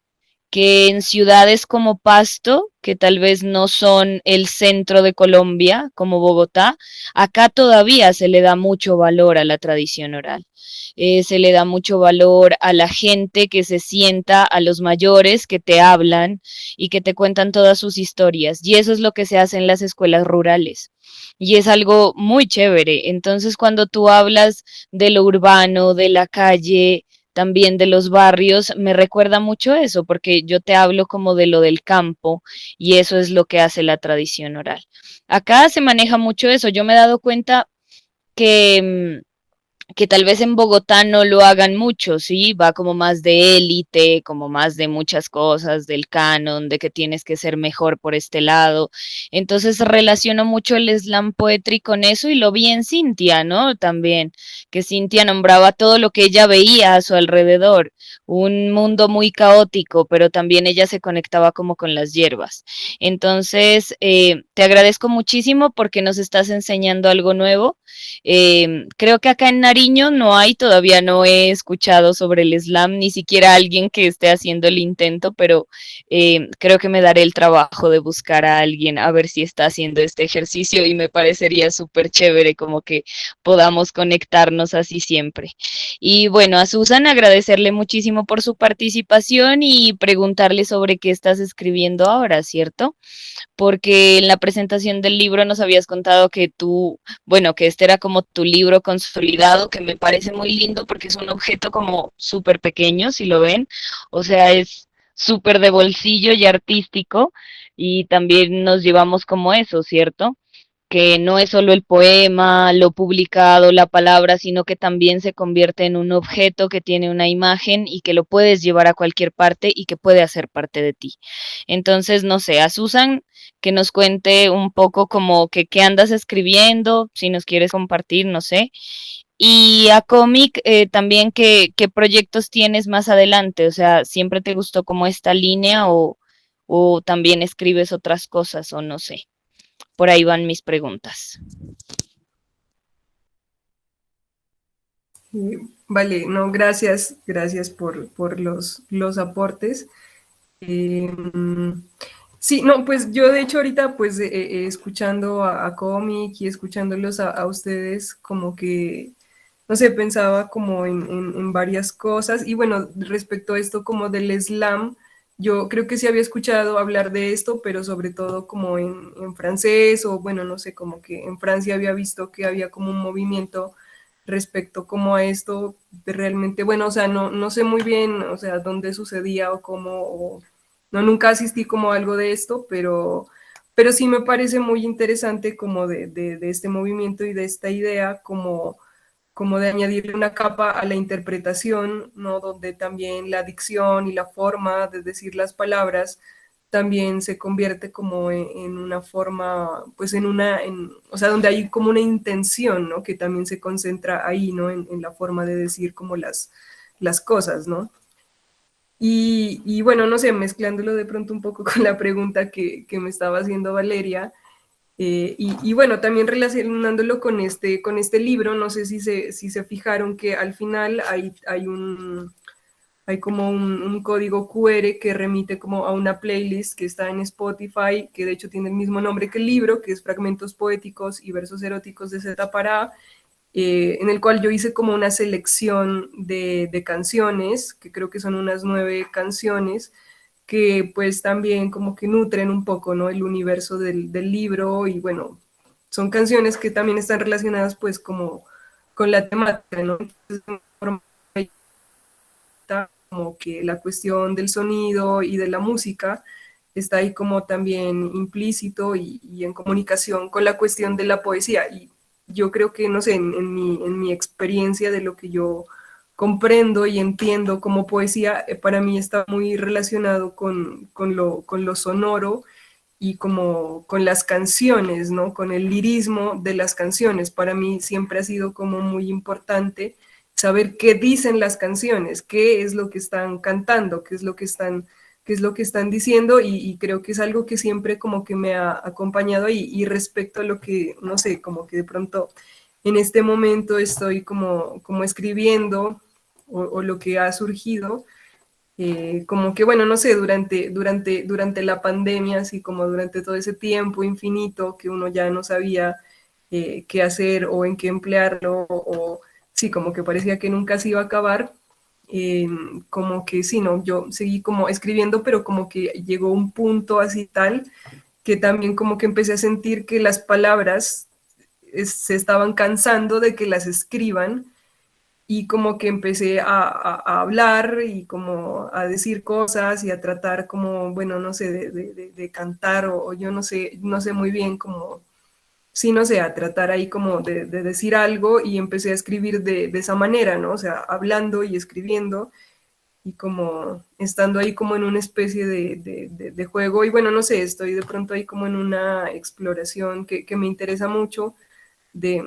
que en ciudades como Pasto, que tal vez no son el centro de Colombia, como Bogotá, acá todavía se le da mucho valor a la tradición oral. Se le da mucho valor a la gente que se sienta, a los mayores que te hablan y que te cuentan todas sus historias. Y eso es lo que se hace en las escuelas rurales. Y es algo muy chévere. Entonces, cuando tú hablas de lo urbano, de la calle, también de los barrios, me recuerda mucho eso, porque yo te hablo como de lo del campo y eso es lo que hace la tradición oral. Acá se maneja mucho eso. Yo me he dado cuenta que que tal vez en Bogotá no lo hagan mucho, ¿sí? Va como más de élite, como más de muchas cosas, del canon, de que tienes que ser mejor por este lado. Entonces relaciono mucho el slam poetry con eso y lo vi en Cintia, ¿no? También, que Cintia nombraba todo lo que ella veía a su alrededor, un mundo muy caótico, pero también ella se conectaba como con las hierbas. Entonces, te agradezco muchísimo porque nos estás enseñando algo nuevo. Creo que acá en Nariño no hay, todavía no he escuchado sobre el slam, ni siquiera alguien que esté haciendo el intento, pero creo que me daré el trabajo de buscar a alguien a ver si está haciendo este ejercicio y me parecería súper chévere como que podamos conectarnos así siempre. Y bueno, a Susan agradecerle muchísimo por su participación y preguntarle sobre qué estás escribiendo ahora, ¿cierto? Porque en la presentación del libro nos habías contado que tú, bueno, que este era como tu libro consolidado, que me parece muy lindo porque es un objeto como súper pequeño, si lo ven, o sea, es súper de bolsillo y artístico y también nos llevamos como eso, ¿cierto? Que no es solo el poema, lo publicado, la palabra, sino que también se convierte en un objeto que tiene una imagen y que lo puedes llevar a cualquier parte y que puede hacer parte de ti. Entonces, no sé, a Susan que nos cuente un poco como que qué andas escribiendo, si nos quieres compartir, no sé. Y a Comic también qué proyectos tienes más adelante, o sea, ¿siempre te gustó como esta línea o también escribes otras cosas o no sé? Por ahí van mis preguntas. Vale, no, gracias por los aportes. Sí, no, pues yo de hecho ahorita pues escuchando a Comic y escuchándolos a ustedes como que, no sé, pensaba como en varias cosas y bueno, respecto a esto como del slam, yo creo que sí había escuchado hablar de esto, pero sobre todo como en francés o bueno, no sé, como que en Francia había visto que había como un movimiento respecto como a esto, de realmente, bueno, o sea, no sé muy bien, o sea, dónde sucedía o cómo, no, nunca asistí como a algo de esto, pero sí me parece muy interesante como de este movimiento y de esta idea como de añadirle una capa a la interpretación, ¿no? Donde también la dicción y la forma de decir las palabras también se convierte como en una forma, pues o sea, donde hay como una intención, ¿no? Que también se concentra ahí, ¿no? En la forma de decir como las cosas, ¿no? Y bueno, no sé, mezclándolo de pronto un poco con la pregunta que me estaba haciendo Valeria, y bueno, también relacionándolo con este libro, no sé si se fijaron que al final hay como un código QR que remite como a una playlist que está en Spotify, que de hecho tiene el mismo nombre que el libro, que es Fragmentos Poéticos y Versos Eróticos de Z para A, en el cual yo hice como una selección de canciones, que creo que son unas 9 canciones, que pues también como que nutren un poco, ¿no? El universo del libro y bueno, son canciones que también están relacionadas pues como con la temática, ¿no? Entonces, como que la cuestión del sonido y de la música está ahí como también implícito y en comunicación con la cuestión de la poesía. Y yo creo que, no sé, en mi experiencia de lo que yo comprendo y entiendo como poesía, para mí está muy relacionado con lo sonoro y como con las canciones, ¿no? Con el lirismo de las canciones. Para mí siempre ha sido como muy importante saber qué dicen las canciones, qué es lo que están cantando, qué es lo que están diciendo y creo que es algo que siempre como que me ha acompañado ahí. Y respecto a lo que, no sé, como que de pronto en este momento estoy como escribiendo o lo que ha surgido, como que, bueno, no sé, durante la pandemia, así como durante todo ese tiempo infinito que uno ya no sabía qué hacer o en qué emplearlo, o sí, como que parecía que nunca se iba a acabar, eh, como que sí, no, yo seguí como escribiendo, pero como que llegó un punto así tal que también como que empecé a sentir que las palabras se estaban cansando de que las escriban y como que empecé a hablar y como a decir cosas y a tratar como, bueno, no sé, de cantar o yo no sé muy bien como, sí, no sé, a tratar ahí como de decir algo y empecé a escribir de esa manera, ¿no? O sea, hablando y escribiendo y como estando ahí como en una especie de juego y bueno, no sé, estoy de pronto ahí como en una exploración que me interesa mucho de,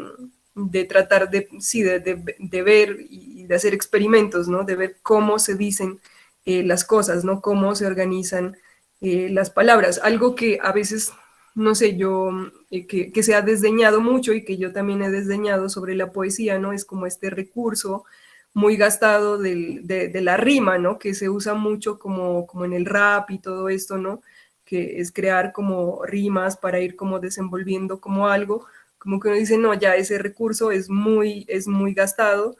de tratar de, sí, de ver y de hacer experimentos, ¿no? De ver cómo se dicen las cosas, ¿no? Cómo se organizan las palabras. Algo que a veces, no sé, yo, que se ha desdeñado mucho y que yo también he desdeñado sobre la poesía, ¿no? Es como este recurso muy gastado de la rima, ¿no? Que se usa mucho como en el rap y todo esto, ¿no? Que es crear como rimas para ir como desenvolviendo como algo, como que uno dice, no, ya ese recurso es muy gastado,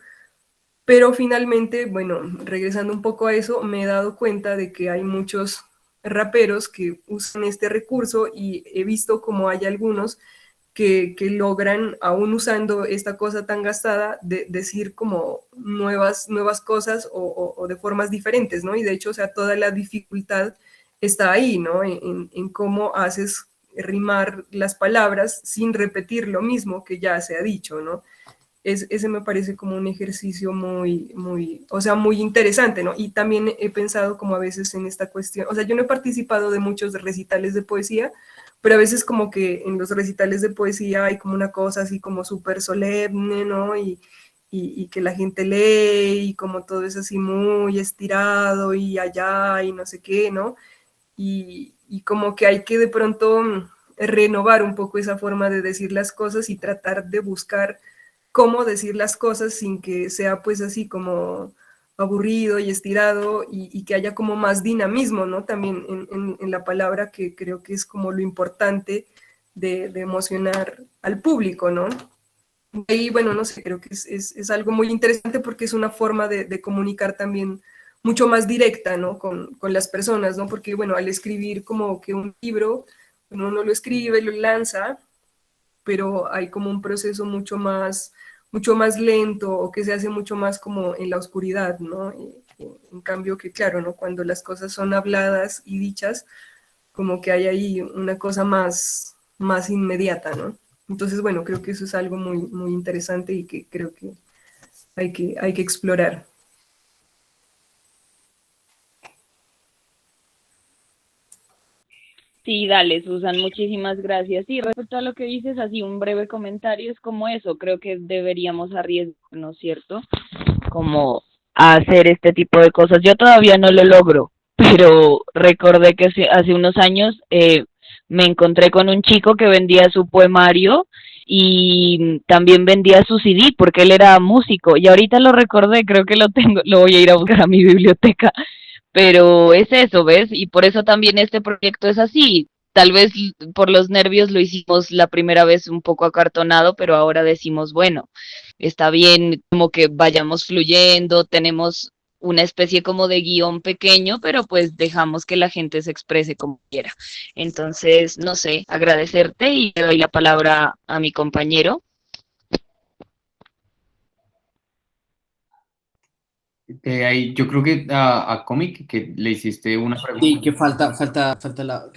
pero finalmente, bueno, regresando un poco a eso, me he dado cuenta de que hay muchos raperos que usan este recurso y he visto como hay algunos que logran, aún usando esta cosa tan gastada, decir como nuevas cosas o de formas diferentes, ¿no? Y de hecho, o sea, toda la dificultad está ahí, ¿no? En cómo haces rimar las palabras sin repetir lo mismo que ya se ha dicho, ¿no? Ese me parece como un ejercicio o sea, muy interesante, ¿no? Y también he pensado como a veces en esta cuestión, o sea, yo no he participado de muchos recitales de poesía, pero a veces como que en los recitales de poesía hay como una cosa así como súper solemne, ¿no? Y que la gente lee y como todo es así muy estirado y allá y no sé qué, ¿no? Y como que hay que de pronto renovar un poco esa forma de decir las cosas y tratar de buscar cómo decir las cosas sin que sea pues así como aburrido y estirado y que haya como más dinamismo, ¿no? También en la palabra que creo que es como lo importante de emocionar al público, ¿no? Y bueno, no sé, creo que es algo muy interesante porque es una forma de comunicar también mucho más directa, ¿no? Con las personas, ¿no? Porque bueno, al escribir como que un libro, uno lo escribe, lo lanza, pero hay como un proceso mucho mucho más lento o que se hace mucho más como en la oscuridad, ¿no? En cambio que, claro, ¿no? Cuando las cosas son habladas y dichas, como que hay ahí una cosa más inmediata, ¿no? Entonces, bueno, creo que eso es algo muy interesante y que creo que hay que explorar. Sí, dale, Susan, muchísimas gracias. Y respecto a lo que dices, así un breve comentario es como eso, creo que deberíamos arriesgarnos, ¿cierto? Como a hacer este tipo de cosas. Yo todavía no lo logro, pero recordé que hace unos años me encontré con un chico que vendía su poemario y también vendía su CD porque él era músico y ahorita lo recordé, creo que lo tengo, lo voy a ir a buscar a mi biblioteca, pero es eso, ¿ves? Y por eso también este proyecto es así. Tal vez por los nervios lo hicimos la primera vez un poco acartonado, pero ahora decimos, bueno, está bien como que vayamos fluyendo, tenemos una especie como de guión pequeño, pero pues dejamos que la gente se exprese como quiera. Entonces, no sé, agradecerte y le doy la palabra a mi compañero. Yo creo que a Comic que le hiciste una Sí, pregunta. que falta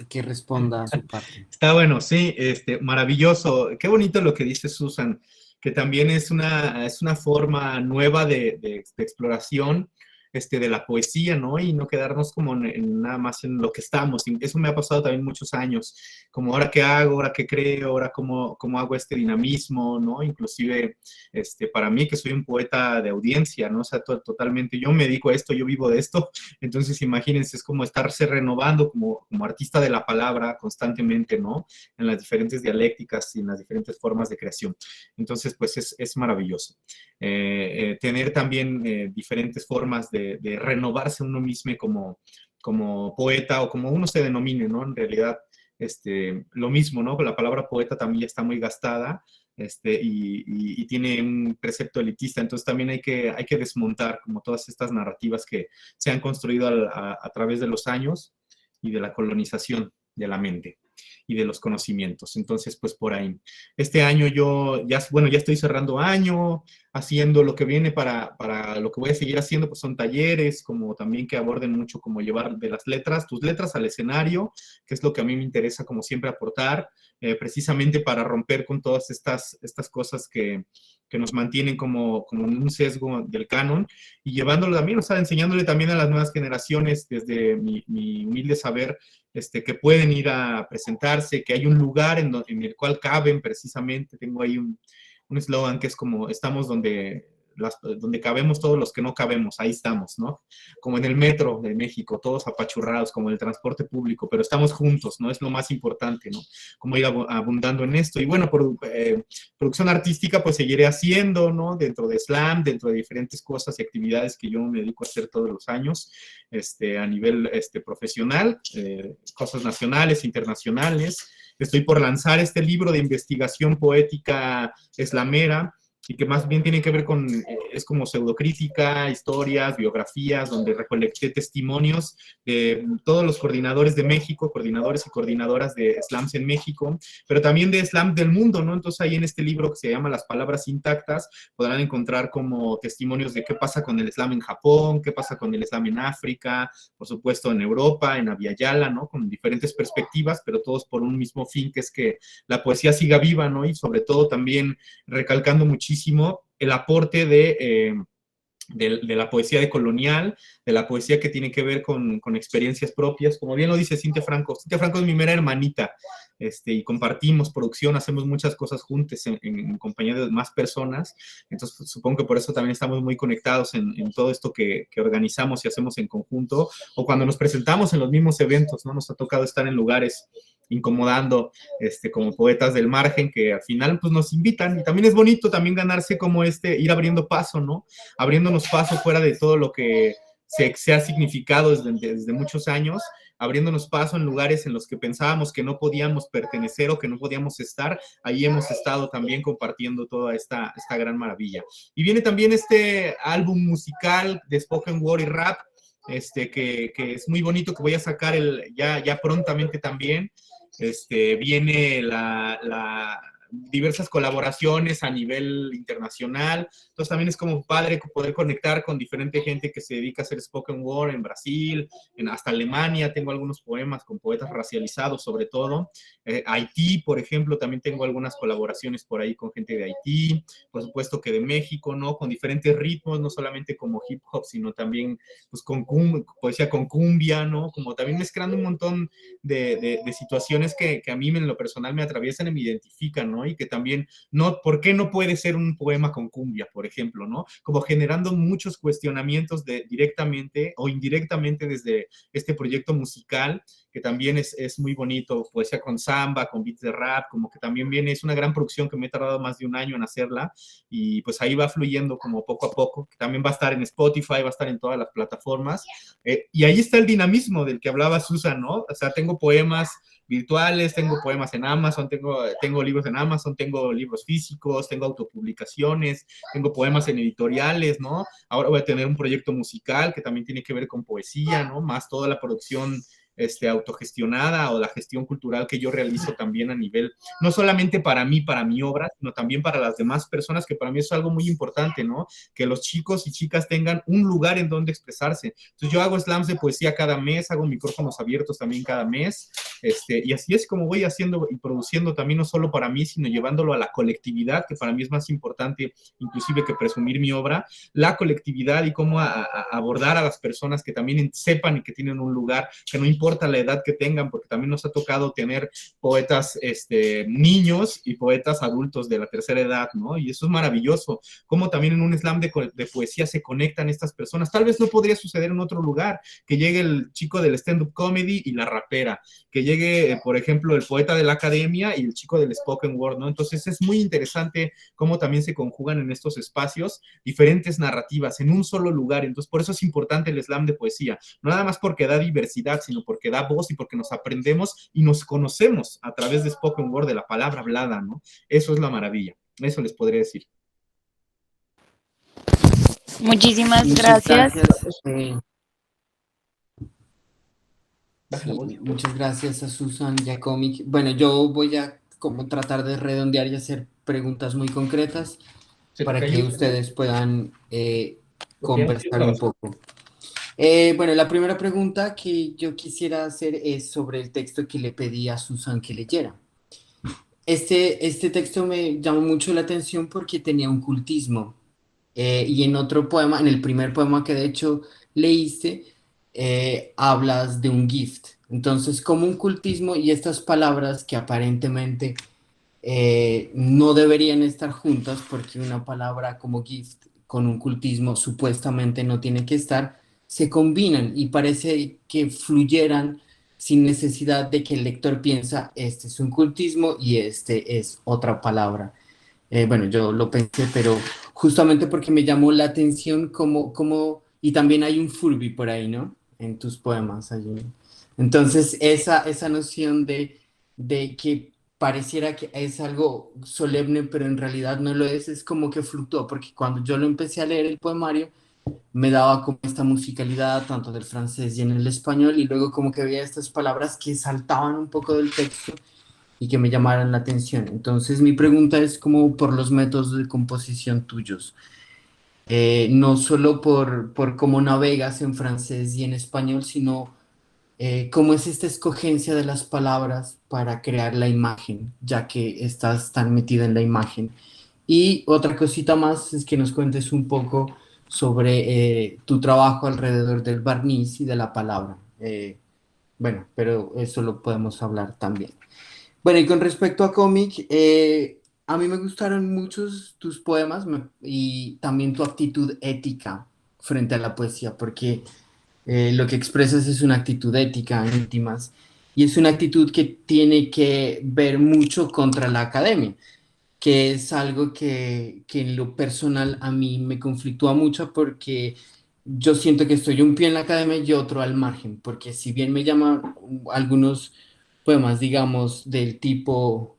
que responda a su parte. Está bueno, sí, maravilloso. Qué bonito lo que dice Susan, que también es una forma nueva de exploración de la poesía, ¿no? Y no quedarnos como nada más en lo que estamos. Y eso me ha pasado también muchos años, como ahora qué hago, ahora qué creo, ahora cómo hago este dinamismo, ¿no? Inclusive, para mí que soy un poeta de audiencia, ¿no? O sea, totalmente, yo me dedico a esto, yo vivo de esto, entonces imagínense, es como estarse renovando como artista de la palabra constantemente, ¿no? En las diferentes dialécticas y en las diferentes formas de creación. Entonces, pues es maravilloso. Tener también diferentes formas de renovarse uno mismo como poeta o como uno se denomine, ¿no? En realidad, lo mismo, ¿no? La palabra poeta también ya está muy gastada y tiene un precepto elitista, entonces también hay que desmontar como todas estas narrativas que se han construido a través de los años y de la colonización de la mente y de los conocimientos. Entonces, pues por ahí. Este año ya estoy cerrando año, haciendo lo que viene para lo que voy a seguir haciendo, pues son talleres, como también que aborden mucho como llevar de tus letras al escenario, que es lo que a mí me interesa como siempre aportar, precisamente para romper con todas estas cosas que nos mantienen como en un sesgo del canon y llevándolo también, o sea, enseñándole también a las nuevas generaciones desde mi humilde saber que pueden ir a presentarse, que hay un lugar en el cual caben precisamente. Tengo ahí un eslogan que es como, estamos donde cabemos todos los que no cabemos, ahí estamos, ¿no? Como en el metro de México, todos apachurrados, como en el transporte público, pero estamos juntos, ¿no? Es lo más importante, ¿no? Como ir abundando en esto. Y bueno, producción artística, pues seguiré haciendo, ¿no? Dentro de slam, dentro de diferentes cosas y actividades que yo me dedico a hacer todos los años, a nivel profesional, cosas nacionales, internacionales. Estoy por lanzar este libro de investigación poética slamera, y que más bien tiene que ver es como pseudocrítica, historias, biografías, donde recolecté testimonios de todos los coordinadores de México, coordinadores y coordinadoras de slams en México, pero también de slam del mundo, ¿no? Entonces ahí en este libro que se llama Las Palabras Intactas, podrán encontrar como testimonios de qué pasa con el slam en Japón, qué pasa con el slam en África, por supuesto en Europa, en Abiyala, ¿no? Con diferentes perspectivas, pero todos por un mismo fin, que es que la poesía siga viva, ¿no? Y sobre todo también recalcando muchísimo el aporte de la poesía decolonial, de la poesía que tiene que ver con experiencias propias, como bien lo dice Cintia Franco. Cintia Franco es mi mera hermanita, y compartimos producción, hacemos muchas cosas juntas en compañía de más personas, entonces pues, supongo que por eso también estamos muy conectados en todo esto que organizamos y hacemos en conjunto, o cuando nos presentamos en los mismos eventos, ¿no? Nos ha tocado estar en lugares incomodando como poetas del margen que al final pues nos invitan, y también es bonito también ganarse como ir abriendo paso, ¿no? Abriéndonos paso fuera de todo lo que se ha significado desde muchos años, abriéndonos paso en lugares en los que pensábamos que no podíamos pertenecer o que no podíamos estar, ahí hemos estado también compartiendo toda esta gran maravilla. Y viene también este álbum musical de spoken word y rap, que es muy bonito, que voy a sacar ya prontamente también. Viene diversas colaboraciones a nivel internacional. Entonces también es como padre poder conectar con diferente gente que se dedica a hacer spoken word en Brasil, hasta Alemania. Tengo algunos poemas con poetas racializados sobre todo. Haití, por ejemplo, también tengo algunas colaboraciones por ahí con gente de Haití, por supuesto que de México, ¿no? Con diferentes ritmos, no solamente como hip hop, sino también pues con poesía con cumbia, ¿no? Como también mezclando un montón de situaciones que a mí en lo personal me atraviesan y me identifican, ¿no? Y que también, no, ¿por qué no puede ser un poema con cumbia, por ejemplo, ¿no? Como generando muchos cuestionamientos directamente o indirectamente desde este proyecto musical, que también es muy bonito, poesía con samba, con beats de rap, como que también viene, es una gran producción que me he tardado más de un año en hacerla, y pues ahí va fluyendo como poco a poco, que también va a estar en Spotify, va a estar en todas las plataformas, y ahí está el dinamismo del que hablaba Susan, ¿no? O sea, tengo poemas virtuales, tengo poemas en Amazon, tengo libros en Amazon, tengo libros físicos, tengo autopublicaciones, tengo poemas en editoriales, ¿no? Ahora voy a tener un proyecto musical que también tiene que ver con poesía, ¿no? Más toda la producción autogestionada o la gestión cultural que yo realizo también a nivel, no solamente para mí, para mi obra, sino también para las demás personas, que para mí es algo muy importante, ¿no? Que los chicos y chicas tengan un lugar en donde expresarse. Entonces yo hago slams de poesía cada mes, hago micrófonos abiertos también cada mes, y así es como voy haciendo y produciendo también, no solo para mí, sino llevándolo a la colectividad, que para mí es más importante inclusive que presumir mi obra, la colectividad y cómo abordar a las personas que también sepan y que tienen un lugar, que no importa la edad que tengan, porque también nos ha tocado tener poetas niños y poetas adultos de la tercera edad, ¿no? Y eso es maravilloso, cómo también en un slam de poesía se conectan estas personas. Tal vez no podría suceder en otro lugar, que llegue el chico del stand-up comedy y la rapera, que llegue, por ejemplo, el poeta de la academia y el chico del spoken word, ¿no? Entonces es muy interesante cómo también se conjugan en estos espacios diferentes narrativas en un solo lugar. Entonces por eso es importante el slam de poesía, no nada más porque da diversidad, sino porque da voz y porque nos aprendemos y nos conocemos a través de spoken word, de la palabra hablada, ¿no? Eso es la maravilla, eso les podría decir. Muchísimas Muchas gracias. Sí, muchas gracias a Susan y a Comic. Bueno, yo voy a como tratar de redondear y hacer preguntas muy concretas para que ustedes puedan conversar un poco. Bueno, la primera pregunta que yo quisiera hacer es sobre el texto que le pedí a Susan que leyera. Este texto me llamó mucho la atención porque tenía un cultismo. Y en otro poema, en el primer poema que de hecho leíste, hablas de un gift. Entonces, como un cultismo y estas palabras que aparentemente no deberían estar juntas, porque una palabra como gift con un cultismo supuestamente no tiene que estar, se combinan y parece que fluyeran sin necesidad de que el lector piensa, este es un cultismo y este es otra palabra. Bueno, yo lo pensé, pero justamente porque me llamó la atención y también hay un Furby por ahí, ¿no? En tus poemas. Entonces, esa noción de que pareciera que es algo solemne, pero en realidad no lo es como que fluctuó, porque cuando yo lo empecé a leer el poemario, me daba como esta musicalidad, tanto del francés y en el español, y luego como que veía estas palabras que saltaban un poco del texto y que me llamaran la atención. Entonces mi pregunta es como por los métodos de composición tuyos, no solo por cómo navegas en francés y en español, sino cómo es esta escogencia de las palabras para crear la imagen, ya que estás tan metida en la imagen. Y otra cosita más es que nos cuentes un poco sobre tu trabajo alrededor del barniz y de la palabra. Bueno, pero eso lo podemos hablar también. Bueno, y con respecto a cómic, a mí me gustaron muchos tus poemas y también tu actitud ética frente a la poesía, porque lo que expresas es una actitud ética en últimas, y es una actitud que tiene que ver mucho contra la academia, que es algo que en lo personal a mí me conflictúa mucho porque yo siento que estoy un pie en la academia y otro al margen, porque si bien me llaman algunos poemas, digamos, del tipo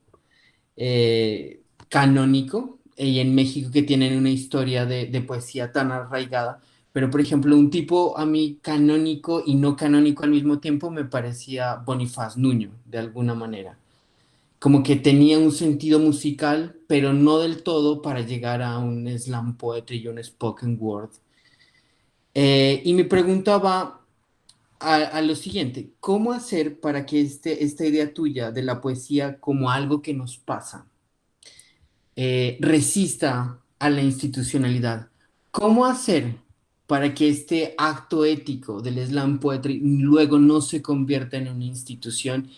canónico, y en México que tienen una historia de poesía tan arraigada, pero por ejemplo, un tipo a mí canónico y no canónico al mismo tiempo me parecía Bonifaz Nuño, de alguna manera. como que tenía un sentido musical, pero no del todo para llegar a un slam poetry y un spoken word. Y me preguntaba a lo siguiente, ¿cómo hacer para que esta idea tuya de la poesía como algo que nos pasa resista a la institucionalidad? ¿Cómo hacer para que este acto ético del slam poetry luego no se convierta en una institución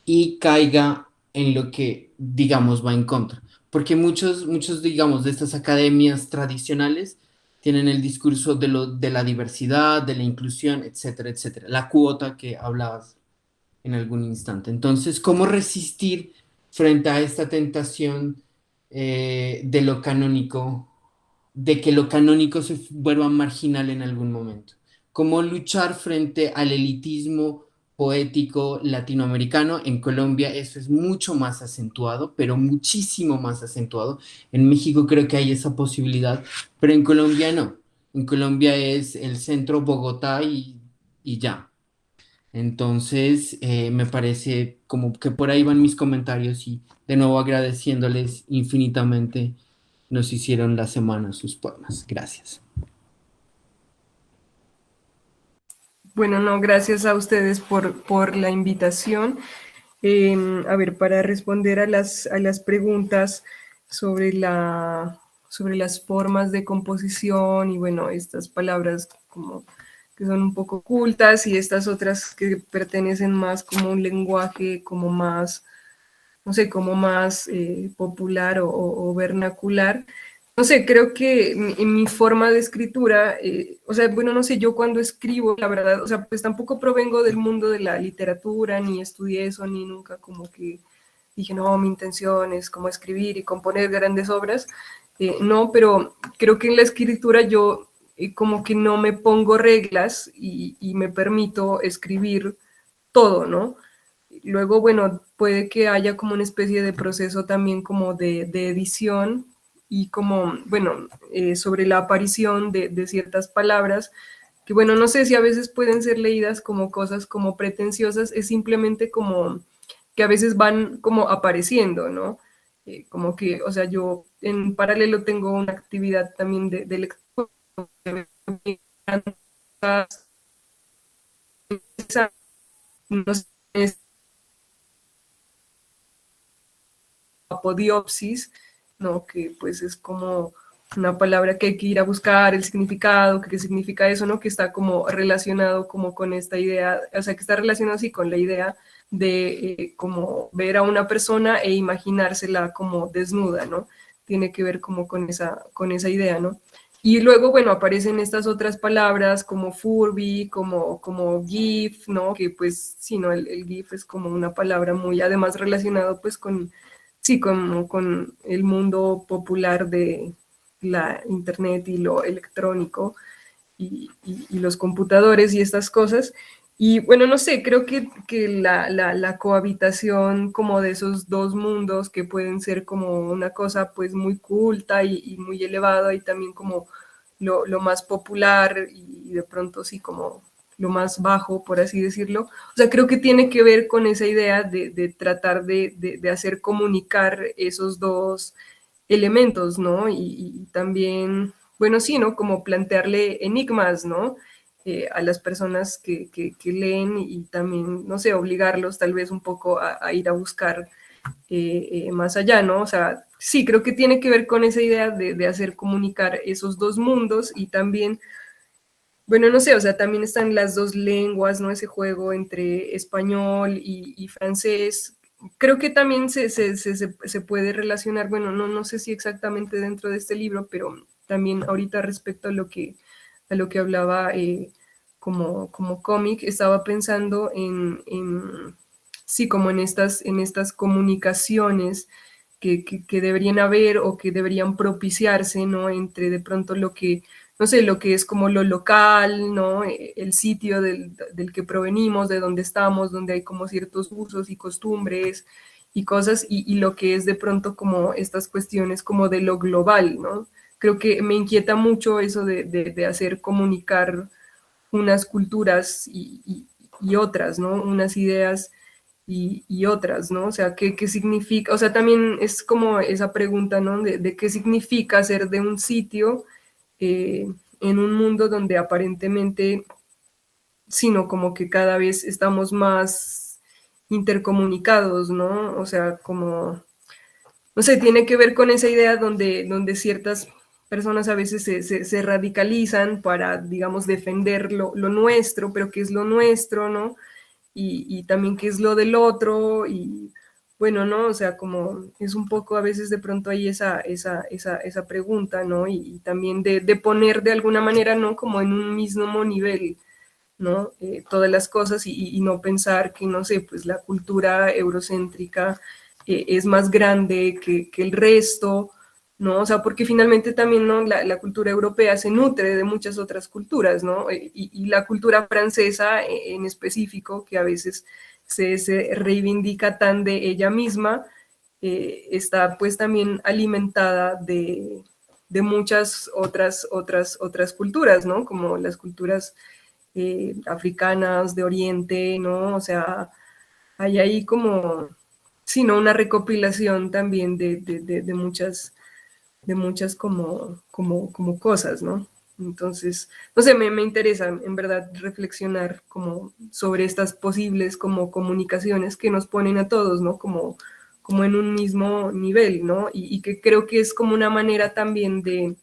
y caiga en lo que, digamos, va en contra? Porque muchos, digamos, de estas academias tradicionales tienen el discurso de la diversidad, de la inclusión, etcétera, etcétera. La cuota que hablabas en algún instante. Entonces, ¿cómo resistir frente a esta tentación de lo canónico, de que lo canónico se vuelva marginal en algún momento? ¿Cómo luchar frente al elitismo poético latinoamericano? En Colombia eso es mucho más acentuado, pero muchísimo más acentuado. En México creo que hay esa posibilidad, pero en Colombia no. En Colombia es el centro Bogotá y ya. Entonces, me parece como que por ahí van mis comentarios y de nuevo agradeciéndoles infinitamente, nos hicieron la semana sus poemas. Gracias. Bueno, no, gracias a ustedes por la invitación. A ver, para responder a las preguntas sobre, sobre las formas de composición y bueno, estas palabras como que son un poco ocultas y estas otras que pertenecen más como un lenguaje como más, no sé, como más popular o vernacular. No sé, creo que en mi forma de escritura, o sea, bueno, no sé, yo cuando escribo, la verdad, o sea, pues tampoco provengo del mundo de la literatura, ni estudié eso, ni nunca como que dije, no, mi intención es como escribir y componer grandes obras. No, pero creo que en la escritura yo como que no me pongo reglas y me permito escribir todo, ¿no? Luego, bueno, puede que haya como una especie de proceso también como de edición y como, bueno, sobre la aparición de ciertas palabras, que bueno, no sé si a veces pueden ser leídas como cosas como pretenciosas, es simplemente como que a veces van como apareciendo, ¿no? Como que, o sea, yo en paralelo tengo una actividad también de lectura, no sé, apodiopsis, ¿no? Que pues es como una palabra que hay que ir a buscar el significado, qué significa eso, ¿no? Que está como relacionado como con esta idea, o sea, que está relacionado así con la idea de como ver a una persona e imaginársela como desnuda, ¿no? Tiene que ver como con esa idea, ¿no? Y luego, bueno, aparecen estas otras palabras como Furby, como GIF, ¿no? Que pues, sí, ¿no? El GIF es como una palabra muy, además relacionado pues con, sí, con el mundo popular de la internet y lo electrónico y los computadores y estas cosas. Y bueno, no sé, creo que la cohabitación como de esos dos mundos que pueden ser como una cosa pues muy culta y muy elevada y también como lo más popular y de pronto sí como lo más bajo, por así decirlo. O sea, creo que tiene que ver con esa idea de tratar de hacer comunicar esos dos elementos, ¿no? Y también, bueno, sí, ¿no? Como plantearle enigmas, ¿no? A las personas que leen y también, no sé, obligarlos tal vez un poco a ir a buscar más allá, ¿no? O sea, sí, creo que tiene que ver con esa idea de hacer comunicar esos dos mundos y también, bueno, no sé, o sea, también están las dos lenguas, ¿no? Ese juego entre español y francés. Creo que también se puede relacionar, bueno, no sé si exactamente dentro de este libro, pero también ahorita respecto a lo que hablaba como cómic, estaba pensando sí, como en estas comunicaciones que deberían haber o que deberían propiciarse, ¿no? Entre de pronto lo que no sé, lo que es como lo local, ¿no? El sitio del que provenimos, de donde estamos, donde hay como ciertos usos y costumbres y cosas, y lo que es de pronto como estas cuestiones como de lo global, ¿no? Creo que me inquieta mucho eso de hacer comunicar unas culturas y otras, ¿no? Unas ideas y otras, ¿no? O sea, ¿qué significa? O sea, también es como esa pregunta, ¿no? De qué significa ser de un sitio en un mundo donde aparentemente, sino como que cada vez estamos más intercomunicados, ¿no? O sea, como, no sé, tiene que ver con esa idea donde ciertas personas a veces se radicalizan para, digamos, defender lo nuestro, pero ¿qué es lo nuestro, no? Y también qué es lo del otro, y bueno, ¿no? O sea, como es un poco a veces de pronto ahí esa pregunta, ¿no? Y también de poner de alguna manera, ¿no? Como en un mismo nivel, ¿no? Todas las cosas y no pensar que, no sé, pues la cultura eurocéntrica es más grande que el resto, ¿no? O sea, porque finalmente también, ¿no? La cultura europea se nutre de muchas otras culturas, ¿no? Y la cultura francesa en específico, que a veces se reivindica tan de ella misma, está pues también alimentada de muchas otras culturas, ¿no? Como las culturas africanas, de Oriente, ¿no? O sea, hay ahí como, sí, ¿no? Una recopilación también de muchas como cosas, ¿no? Entonces, no sé, me interesa en verdad reflexionar como sobre estas posibles como comunicaciones que nos ponen a todos, ¿no? Como en un mismo nivel, ¿no? Y que creo que es como una manera también de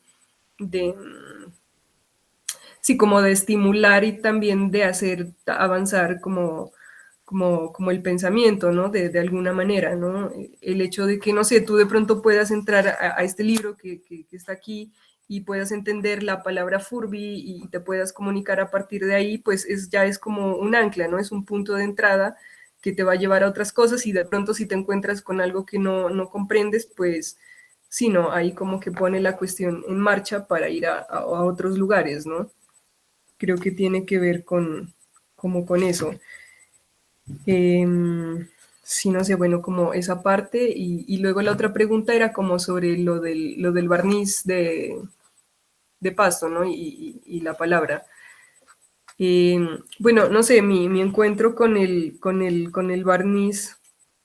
sí, como de estimular y también de hacer avanzar como el pensamiento, ¿no? De alguna manera, ¿no? El hecho de que, no sé, tú de pronto puedas entrar a este libro que está aquí y puedas entender la palabra Furby y te puedas comunicar a partir de ahí, pues ya es como un ancla, ¿no? Es un punto de entrada que te va a llevar a otras cosas y de pronto si te encuentras con algo que no comprendes, pues sí, ¿no? Ahí como que pone la cuestión en marcha para ir a otros lugares, ¿no? Creo que tiene que ver como con eso. Sí, no sé, bueno, como esa parte. Y luego la otra pregunta era como sobre lo del barniz de pasto, ¿no? Y la palabra. Bueno, no sé, mi encuentro con el barniz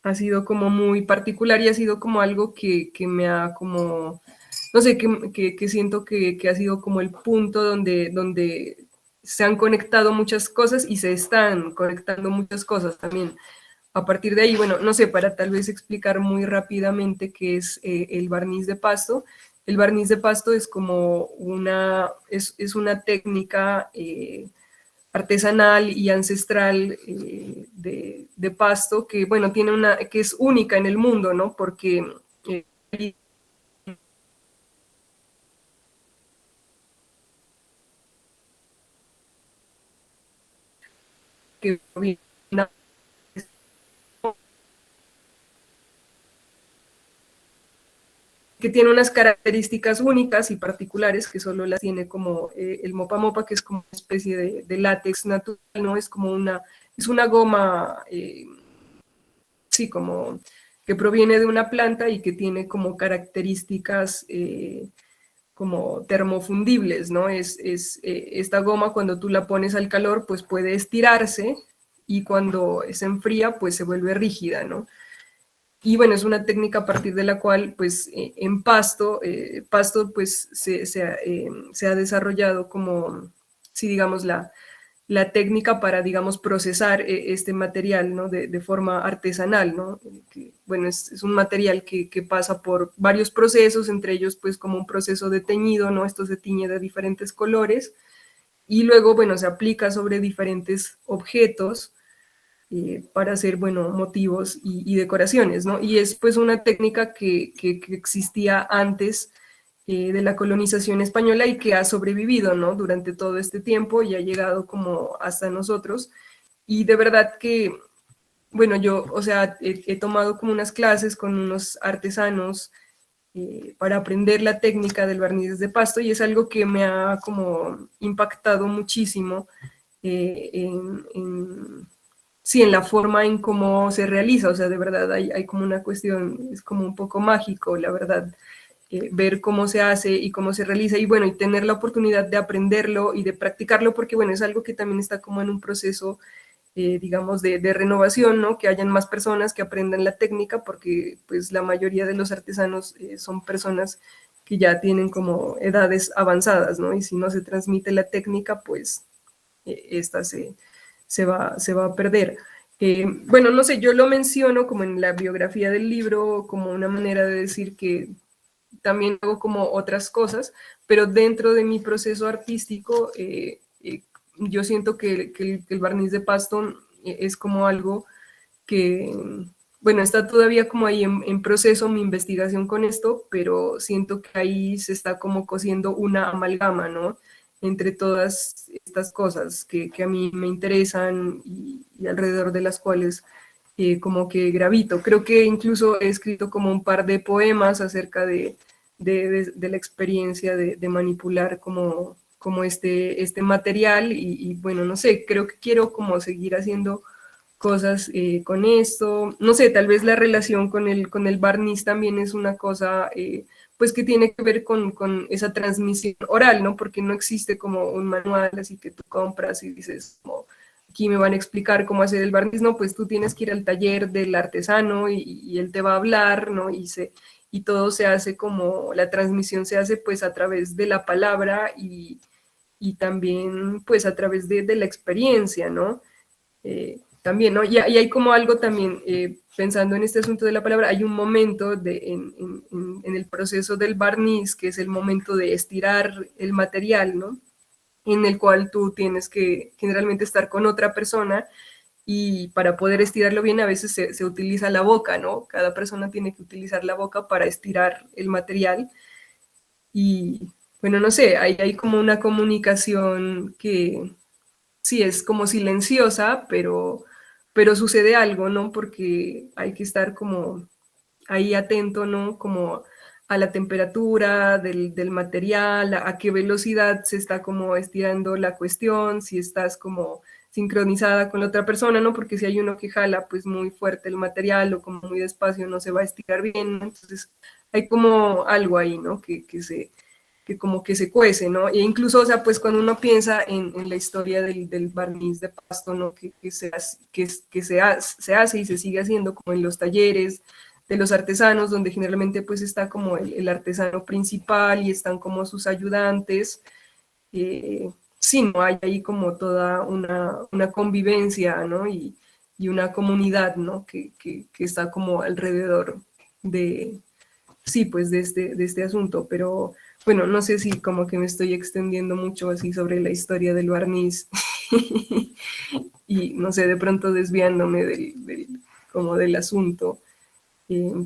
ha sido como muy particular y ha sido como algo que me ha como, no sé, que siento que ha sido como el punto donde se han conectado muchas cosas y se están conectando muchas cosas también. A partir de ahí, bueno, no sé, para tal vez explicar muy rápidamente qué es el barniz de pasto. El barniz de pasto es como es una técnica artesanal y ancestral de pasto que, bueno, que es única en el mundo, ¿no? Porque que que tiene unas características únicas y particulares que solo las tiene como el mopa mopa, que es como una especie de látex natural, ¿no? Es una goma, sí, como que proviene de una planta y que tiene como características como termofundibles, ¿no? Esta goma cuando tú la pones al calor, pues puede estirarse y cuando se enfría, pues se vuelve rígida, ¿no? Y bueno, es una técnica a partir de la cual, pues, en pasto, pues, se ha desarrollado como, sí, digamos, la técnica para, digamos, procesar este material, ¿no? De forma artesanal, ¿no? Bueno, es un material que pasa por varios procesos, entre ellos, pues, como un proceso de teñido, ¿no? Esto se tiñe de diferentes colores y luego, bueno, se aplica sobre diferentes objetos para hacer, bueno, motivos y decoraciones, ¿no? Y es pues una técnica que existía antes de la colonización española y que ha sobrevivido, ¿no? Durante todo este tiempo y ha llegado como hasta nosotros. Y de verdad que, bueno, yo, o sea, he tomado como unas clases con unos artesanos para aprender la técnica del barniz de pasto y es algo que me ha como impactado muchísimo sí, en la forma en cómo se realiza, o sea, de verdad hay como una cuestión, es como un poco mágico, la verdad, ver cómo se hace y cómo se realiza y bueno, y tener la oportunidad de aprenderlo y de practicarlo porque bueno, es algo que también está como en un proceso digamos, de renovación, ¿no? Que hayan más personas que aprendan la técnica, porque pues la mayoría de los artesanos son personas que ya tienen como edades avanzadas, ¿no? Y si no se transmite la técnica, pues esta se va a perder. Bueno, no sé, yo lo menciono como en la biografía del libro, como una manera de decir que también hago como otras cosas, pero dentro de mi proceso artístico, yo siento que el barniz de pasto es como algo que, bueno, está todavía como ahí en proceso mi investigación con esto, pero siento que ahí se está como cosiendo una amalgama, ¿no? Entre todas estas cosas que a mí me interesan y alrededor de las cuales como que gravito. Creo que incluso he escrito como un par de poemas acerca de la experiencia de manipular como este material y bueno, no sé, creo que quiero como seguir haciendo cosas con esto. No sé, tal vez la relación con el barniz también es una cosa pues que tiene que ver con esa transmisión oral, ¿no? Porque no existe como un manual así que tú compras y dices como aquí me van a explicar cómo hacer el barniz, no, pues tú tienes que ir al taller del artesano y él te va a hablar, ¿no? Y todo se hace como, la transmisión se hace pues a través de la palabra y también pues a través de la experiencia, ¿no? También, ¿no? Y hay como algo también, pensando en este asunto de la palabra, hay un momento en el proceso del barniz, que es el momento de estirar el material, ¿no? En el cual tú tienes que generalmente estar con otra persona y para poder estirarlo bien a veces se utiliza la boca, ¿no? Cada persona tiene que utilizar la boca para estirar el material y bueno, no sé, hay como una comunicación que sí es como silenciosa, pero sucede algo, ¿no? Porque hay que estar como ahí atento, ¿no? Como a la temperatura del material, a qué velocidad se está como estirando la cuestión, si estás como sincronizada con la otra persona, ¿no? Porque si hay uno que jala pues muy fuerte el material o como muy despacio no se va a estirar bien, ¿no? Entonces hay como algo ahí, ¿no? Que como que se cuece, ¿no? E incluso, o sea, pues cuando uno piensa en la historia del barniz de pasto, ¿no? Se hace y se sigue haciendo como en los talleres de los artesanos, donde generalmente pues está como el artesano principal y están como sus ayudantes. Sí, ¿no? Hay ahí como toda una convivencia, ¿no? Y una comunidad, ¿no? Que está como alrededor de, sí, pues de este asunto, pero bueno, no sé si como que me estoy extendiendo mucho así sobre la historia del barniz y no sé, de pronto desviándome como del asunto.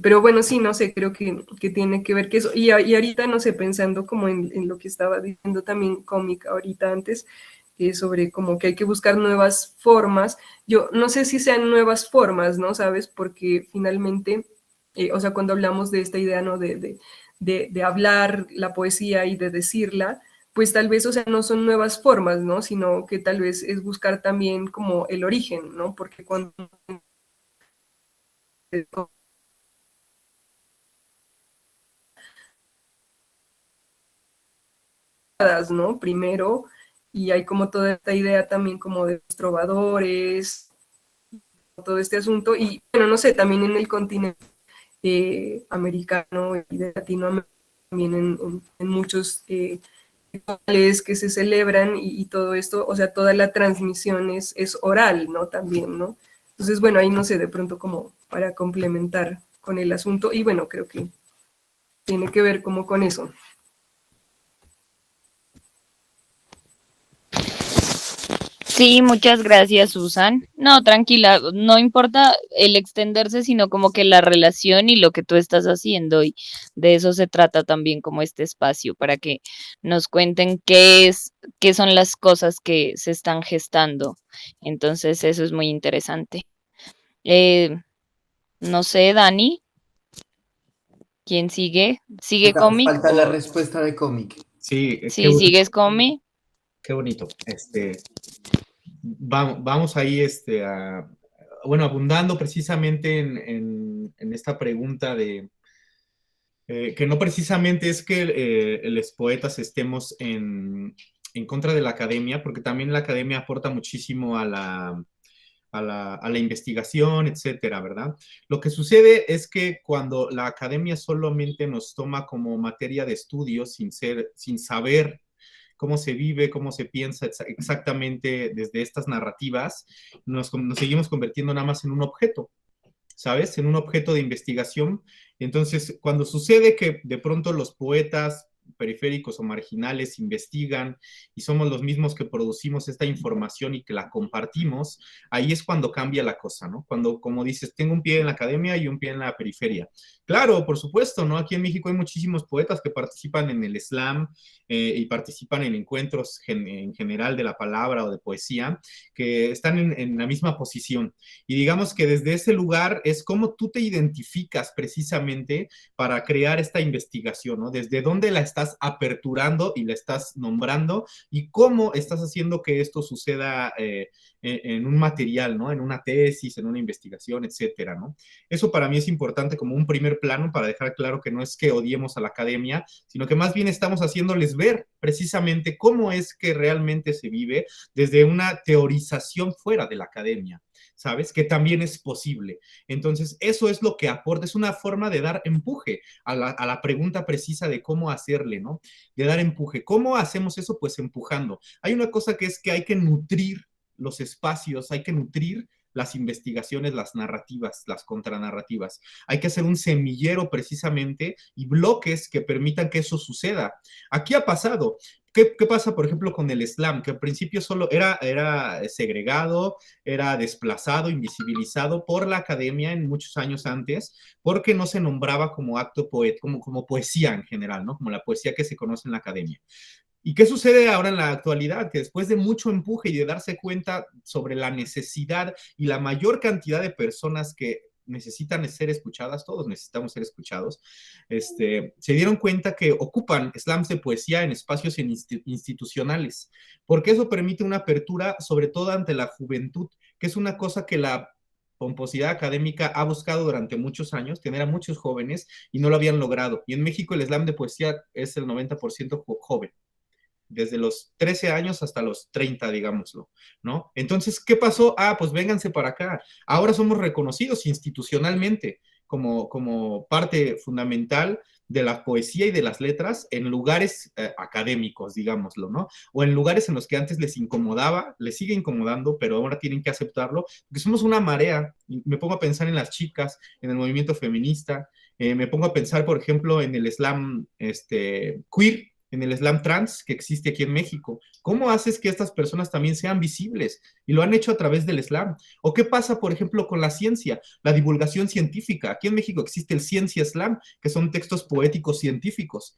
Pero bueno, sí, no sé, creo que tiene que ver que eso. Y ahorita, no sé, pensando como en lo que estaba diciendo también cómic ahorita antes, sobre como que hay que buscar nuevas formas. Yo no sé si sean nuevas formas, ¿no? ¿Sabes? Porque finalmente, o sea, cuando hablamos de esta idea, ¿no? De hablar la poesía y de decirla, pues tal vez, o sea, no son nuevas formas, ¿no? Sino que tal vez es buscar también como el origen, ¿no? Porque cuando ¿no? Primero, y hay como toda esta idea también como de los trovadores, todo este asunto, y bueno, no sé, también en el continente americano y de Latinoamérica, también en muchos rituales que se celebran y todo esto, o sea, toda la transmisión es oral, ¿no? También, ¿no? Entonces, bueno, ahí no sé, de pronto como para complementar con el asunto, y bueno, creo que tiene que ver como con eso. Sí, muchas gracias, Susan. No, tranquila, no importa el extenderse, sino como que la relación y lo que tú estás haciendo, y de eso se trata también como este espacio, para que nos cuenten qué son las cosas que se están gestando. Entonces, eso es muy interesante. Eh, no sé, Dani, ¿quién sigue? ¿Sigue cómic Falta la o respuesta de cómic. Sí, si sigues cómic? qué bonito. Vamos ahí bueno, abundando precisamente en esta pregunta de que no precisamente es que los poetas estemos en contra de la academia, porque también la academia aporta muchísimo a la investigación, etcétera, ¿verdad? Lo que sucede es que cuando la academia solamente nos toma como materia de estudio sin saber cómo se vive, cómo se piensa exactamente desde estas narrativas, nos seguimos convirtiendo nada más en un objeto, ¿sabes? En un objeto de investigación. Entonces, cuando sucede que de pronto los poetas periféricos o marginales investigan y somos los mismos que producimos esta información y que la compartimos, ahí es cuando cambia la cosa, ¿no? Cuando, como dices, tengo un pie en la academia y un pie en la periferia. Claro, por supuesto, ¿no? Aquí en México hay muchísimos poetas que participan en el slam y participan en encuentros en general de la palabra o de poesía, que están en la misma posición. Y digamos que desde ese lugar es como tú te identificas precisamente para crear esta investigación, ¿no? Desde dónde la estás aperturando y la estás nombrando y cómo estás haciendo que esto suceda en un material, ¿no? En una tesis, en una investigación, etcétera, ¿no? Eso para mí es importante como un primer plano para dejar claro que no es que odiemos a la academia, sino que más bien estamos haciéndoles ver precisamente cómo es que realmente se vive desde una teorización fuera de la academia, ¿sabes? Que también es posible. Entonces, eso es lo que aporta, es una forma de dar empuje a la pregunta precisa de cómo hacerle, ¿no? De dar empuje. ¿Cómo hacemos eso? Pues empujando. Hay una cosa que es que hay que nutrir los espacios, hay que nutrir las investigaciones, las narrativas, las contranarrativas. Hay que hacer un semillero precisamente y bloques que permitan que eso suceda. Aquí ha pasado. ¿Qué pasa, por ejemplo, con el slam? Que al principio solo era segregado, era desplazado, invisibilizado por la academia en muchos años antes, porque no se nombraba como acto poético, como poesía en general, ¿no? Como la poesía que se conoce en la academia. ¿Y qué sucede ahora en la actualidad? Que después de mucho empuje y de darse cuenta sobre la necesidad y la mayor cantidad de personas que necesitan ser escuchadas, todos necesitamos ser escuchados, se dieron cuenta que ocupan slams de poesía en espacios institucionales, porque eso permite una apertura, sobre todo ante la juventud, que es una cosa que la pomposidad académica ha buscado durante muchos años, tener a muchos jóvenes y no lo habían logrado. Y en México el slam de poesía es el 90% joven, desde los 13 años hasta los 30, digámoslo, ¿no? Entonces, ¿qué pasó? Pues vénganse para acá. Ahora somos reconocidos institucionalmente como parte fundamental de la poesía y de las letras en lugares académicos, digámoslo, ¿no? O en lugares en los que antes les incomodaba, les sigue incomodando, pero ahora tienen que aceptarlo, porque somos una marea. Y me pongo a pensar en las chicas, en el movimiento feminista, me pongo a pensar, por ejemplo, en el slam queer, en el slam trans que existe aquí en México. ¿Cómo haces que estas personas también sean visibles? Y lo han hecho a través del slam. ¿O qué pasa, por ejemplo, con la ciencia, la divulgación científica? Aquí en México existe el Ciencia Slam, que son textos poéticos científicos.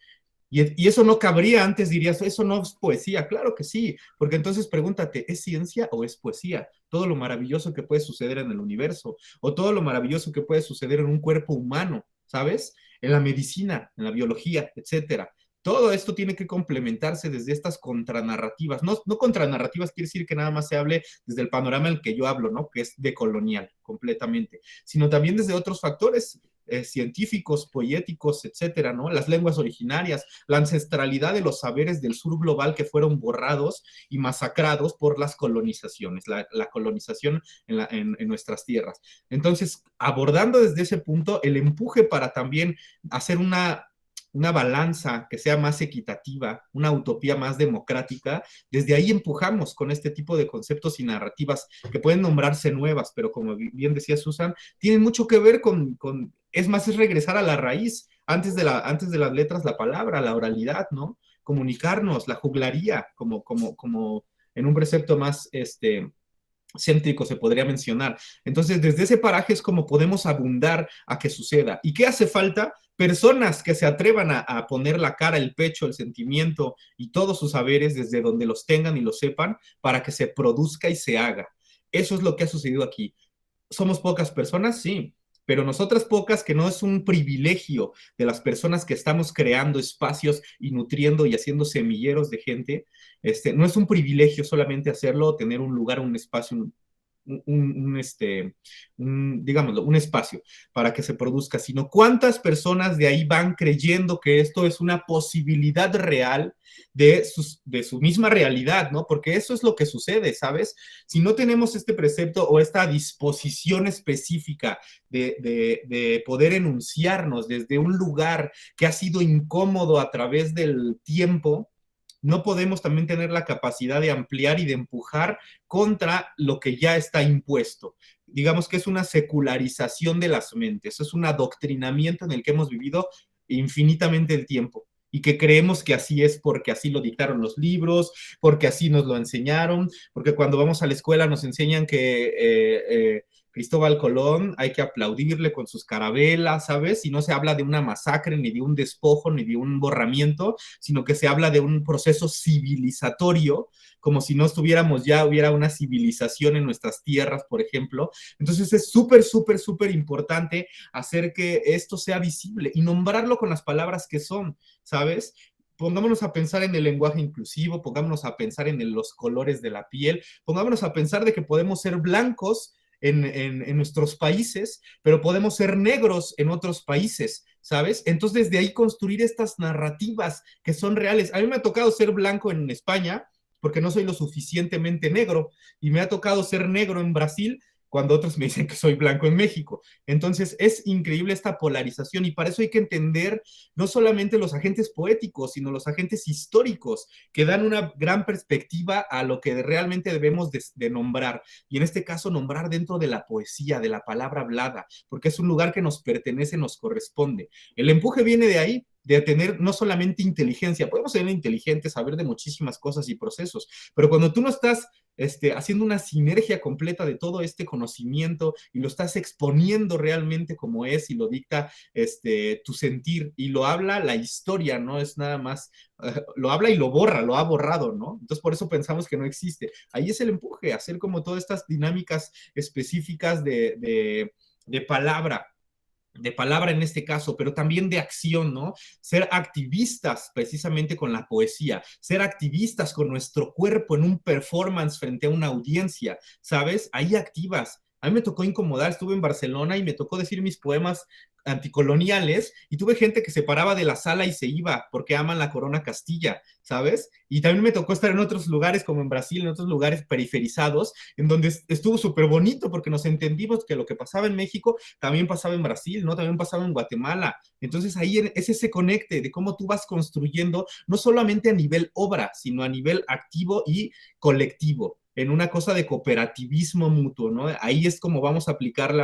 Y eso no cabría antes, dirías, eso no es poesía. Claro que sí, porque entonces pregúntate, ¿es ciencia o es poesía? Todo lo maravilloso que puede suceder en el universo, o todo lo maravilloso que puede suceder en un cuerpo humano, ¿sabes? En la medicina, en la biología, etcétera. Todo esto tiene que complementarse desde estas contranarrativas. No contranarrativas quiere decir que nada más se hable desde el panorama en el que yo hablo, ¿no? Que es decolonial, completamente. Sino también desde otros factores científicos, poéticos, etcétera, ¿no? Las lenguas originarias, la ancestralidad de los saberes del sur global que fueron borrados y masacrados por las colonizaciones, la colonización en nuestras tierras. Entonces, abordando desde ese punto el empuje para también hacer una balanza que sea más equitativa, una utopía más democrática, desde ahí empujamos con este tipo de conceptos y narrativas que pueden nombrarse nuevas, pero como bien decía Susan, tienen mucho que ver es más, es regresar a la raíz, antes de las letras, la palabra, la oralidad, ¿no? Comunicarnos, la juglaría, como en un precepto más, céntrico se podría mencionar. Entonces, desde ese paraje es como podemos abundar a que suceda. ¿Y qué hace falta? Personas que se atrevan a poner la cara, el pecho, el sentimiento y todos sus saberes desde donde los tengan y los sepan para que se produzca y se haga. Eso es lo que ha sucedido aquí. ¿Somos pocas personas? Sí, pero nosotras pocas, que no es un privilegio de las personas que estamos creando espacios y nutriendo y haciendo semilleros de gente, no es un privilegio solamente hacerlo, tener un lugar, un espacio digámoslo, un espacio para que se produzca, sino cuántas personas de ahí van creyendo que esto es una posibilidad real de su misma realidad, ¿no? Porque eso es lo que sucede, ¿sabes? Si no tenemos este precepto o esta disposición específica de poder enunciarnos desde un lugar que ha sido incómodo a través del tiempo, no podemos también tener la capacidad de ampliar y de empujar contra lo que ya está impuesto. Digamos que es una secularización de las mentes, es un adoctrinamiento en el que hemos vivido infinitamente el tiempo y que creemos que así es porque así lo dictaron los libros, porque así nos lo enseñaron, porque cuando vamos a la escuela nos enseñan que Cristóbal Colón hay que aplaudirle con sus carabelas, ¿sabes? Y no se habla de una masacre, ni de un despojo, ni de un borramiento, sino que se habla de un proceso civilizatorio, como si no estuviéramos ya, hubiera una civilización en nuestras tierras, por ejemplo. Entonces es súper, súper, súper importante hacer que esto sea visible y nombrarlo con las palabras que son, ¿sabes? Pongámonos a pensar en el lenguaje inclusivo, pongámonos a pensar en los colores de la piel, pongámonos a pensar de que podemos ser blancos en nuestros países, pero podemos ser negros en otros países, ¿sabes? Entonces, desde ahí construir estas narrativas que son reales. A mí me ha tocado ser blanco en España porque no soy lo suficientemente negro, y me ha tocado ser negro en Brasil cuando otros me dicen que soy blanco en México. Entonces, es increíble esta polarización, y para eso hay que entender no solamente los agentes poéticos, sino los agentes históricos, que dan una gran perspectiva a lo que realmente debemos de nombrar, y en este caso nombrar dentro de la poesía, de la palabra hablada, porque es un lugar que nos pertenece, nos corresponde. El empuje viene de ahí, de tener no solamente inteligencia, podemos ser inteligentes, saber de muchísimas cosas y procesos, pero cuando tú no estás haciendo una sinergia completa de todo este conocimiento y lo estás exponiendo realmente como es y lo dicta tu sentir, y lo habla la historia, no es nada más, lo habla y lo borra, lo ha borrado, ¿no? Entonces por eso pensamos que no existe. Ahí es el empuje, hacer como todas estas dinámicas específicas de palabra en este caso, pero también de acción, ¿no? Ser activistas precisamente con la poesía, ser activistas con nuestro cuerpo en un performance frente a una audiencia, ¿sabes? Ahí activas. A mí me tocó incomodar, estuve en Barcelona y me tocó decir mis poemas anticoloniales, y tuve gente que se paraba de la sala y se iba porque aman la corona Castilla, ¿sabes? Y también me tocó estar en otros lugares como en Brasil, en otros lugares periferizados, en donde estuvo súper bonito porque nos entendimos que lo que pasaba en México también pasaba en Brasil, ¿no? También pasaba en Guatemala. Entonces ahí es ese conecte de cómo tú vas construyendo, no solamente a nivel obra, sino a nivel activo y colectivo, en una cosa de cooperativismo mutuo, ¿no? Ahí es como vamos a aplicar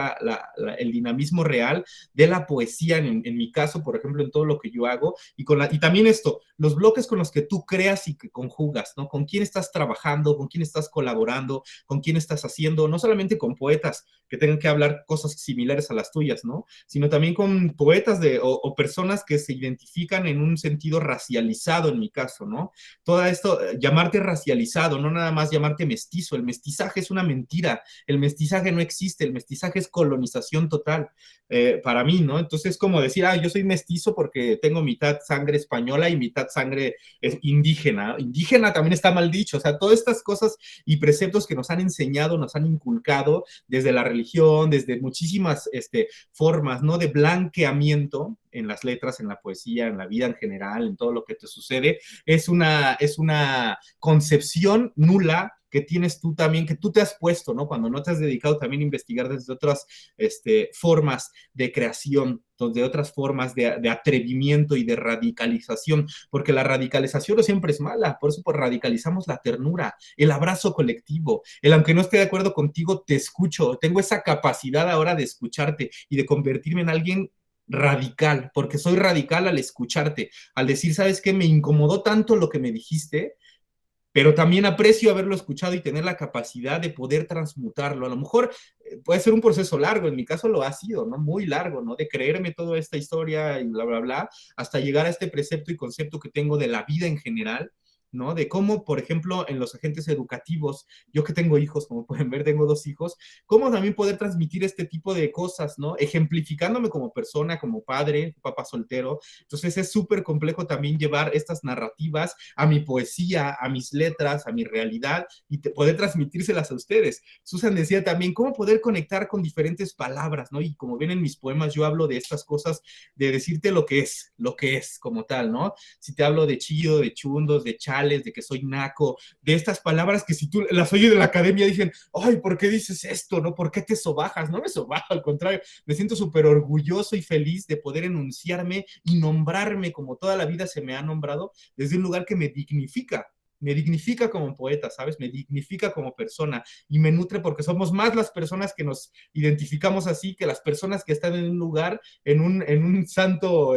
el dinamismo real de la poesía, en mi caso, por ejemplo, en todo lo que yo hago, y también esto, los bloques con los que tú creas y que conjugas, ¿no? Con quién estás trabajando, con quién estás colaborando, con quién estás haciendo, no solamente con poetas que tengan que hablar cosas similares a las tuyas, ¿no? Sino también con poetas o personas que se identifican en un sentido racializado, en mi caso, ¿no? Todo esto, llamarte racializado, no nada más llamarte mestizo. El mestizaje es una mentira, el mestizaje no existe, el mestizaje es colonización total, para mí, ¿no? Entonces es como decir, yo soy mestizo porque tengo mitad sangre española y mitad sangre indígena. Indígena también está mal dicho, o sea, todas estas cosas y preceptos que nos han enseñado, nos han inculcado desde la religión, desde muchísimas formas, ¿no? De blanqueamiento en las letras, en la poesía, en la vida en general, en todo lo que te sucede, es una concepción nula que tienes tú también, que tú te has puesto, ¿no? Cuando no te has dedicado también a investigar desde otras formas de creación, de otras formas de atrevimiento y de radicalización, porque la radicalización no siempre es mala, por eso radicalizamos la ternura, el abrazo colectivo, el aunque no esté de acuerdo contigo, te escucho, tengo esa capacidad ahora de escucharte y de convertirme en alguien radical, porque soy radical al escucharte, al decir, ¿sabes qué? Me incomodó tanto lo que me dijiste, pero también aprecio haberlo escuchado y tener la capacidad de poder transmutarlo. A lo mejor puede ser un proceso largo, en mi caso lo ha sido, ¿no? Muy largo, ¿no? De creerme toda esta historia y bla, bla, bla, hasta llegar a este precepto y concepto que tengo de la vida en general, ¿no? De cómo, por ejemplo, en los agentes educativos, yo que tengo hijos, como pueden ver, tengo 2 hijos, cómo también poder transmitir este tipo de cosas, ¿no? Ejemplificándome como persona, como padre, papá soltero. Entonces es súper complejo también llevar estas narrativas a mi poesía, a mis letras, a mi realidad y poder transmitírselas a ustedes. Susan decía también cómo poder conectar con diferentes palabras, ¿no? Y como ven en mis poemas, yo hablo de estas cosas, de decirte lo que es como tal, ¿no? Si te hablo de chido, de chundos, de chales, de que soy naco, de estas palabras que si tú las oyes de la academia dicen, ay, ¿por qué dices esto? ¿No? ¿Por qué te sobajas? No me sobajo, al contrario, me siento súper orgulloso y feliz de poder enunciarme y nombrarme como toda la vida se me ha nombrado desde un lugar que me dignifica como poeta, ¿sabes? Me dignifica como persona y me nutre porque somos más las personas que nos identificamos así que las personas que están en un lugar, en un santo,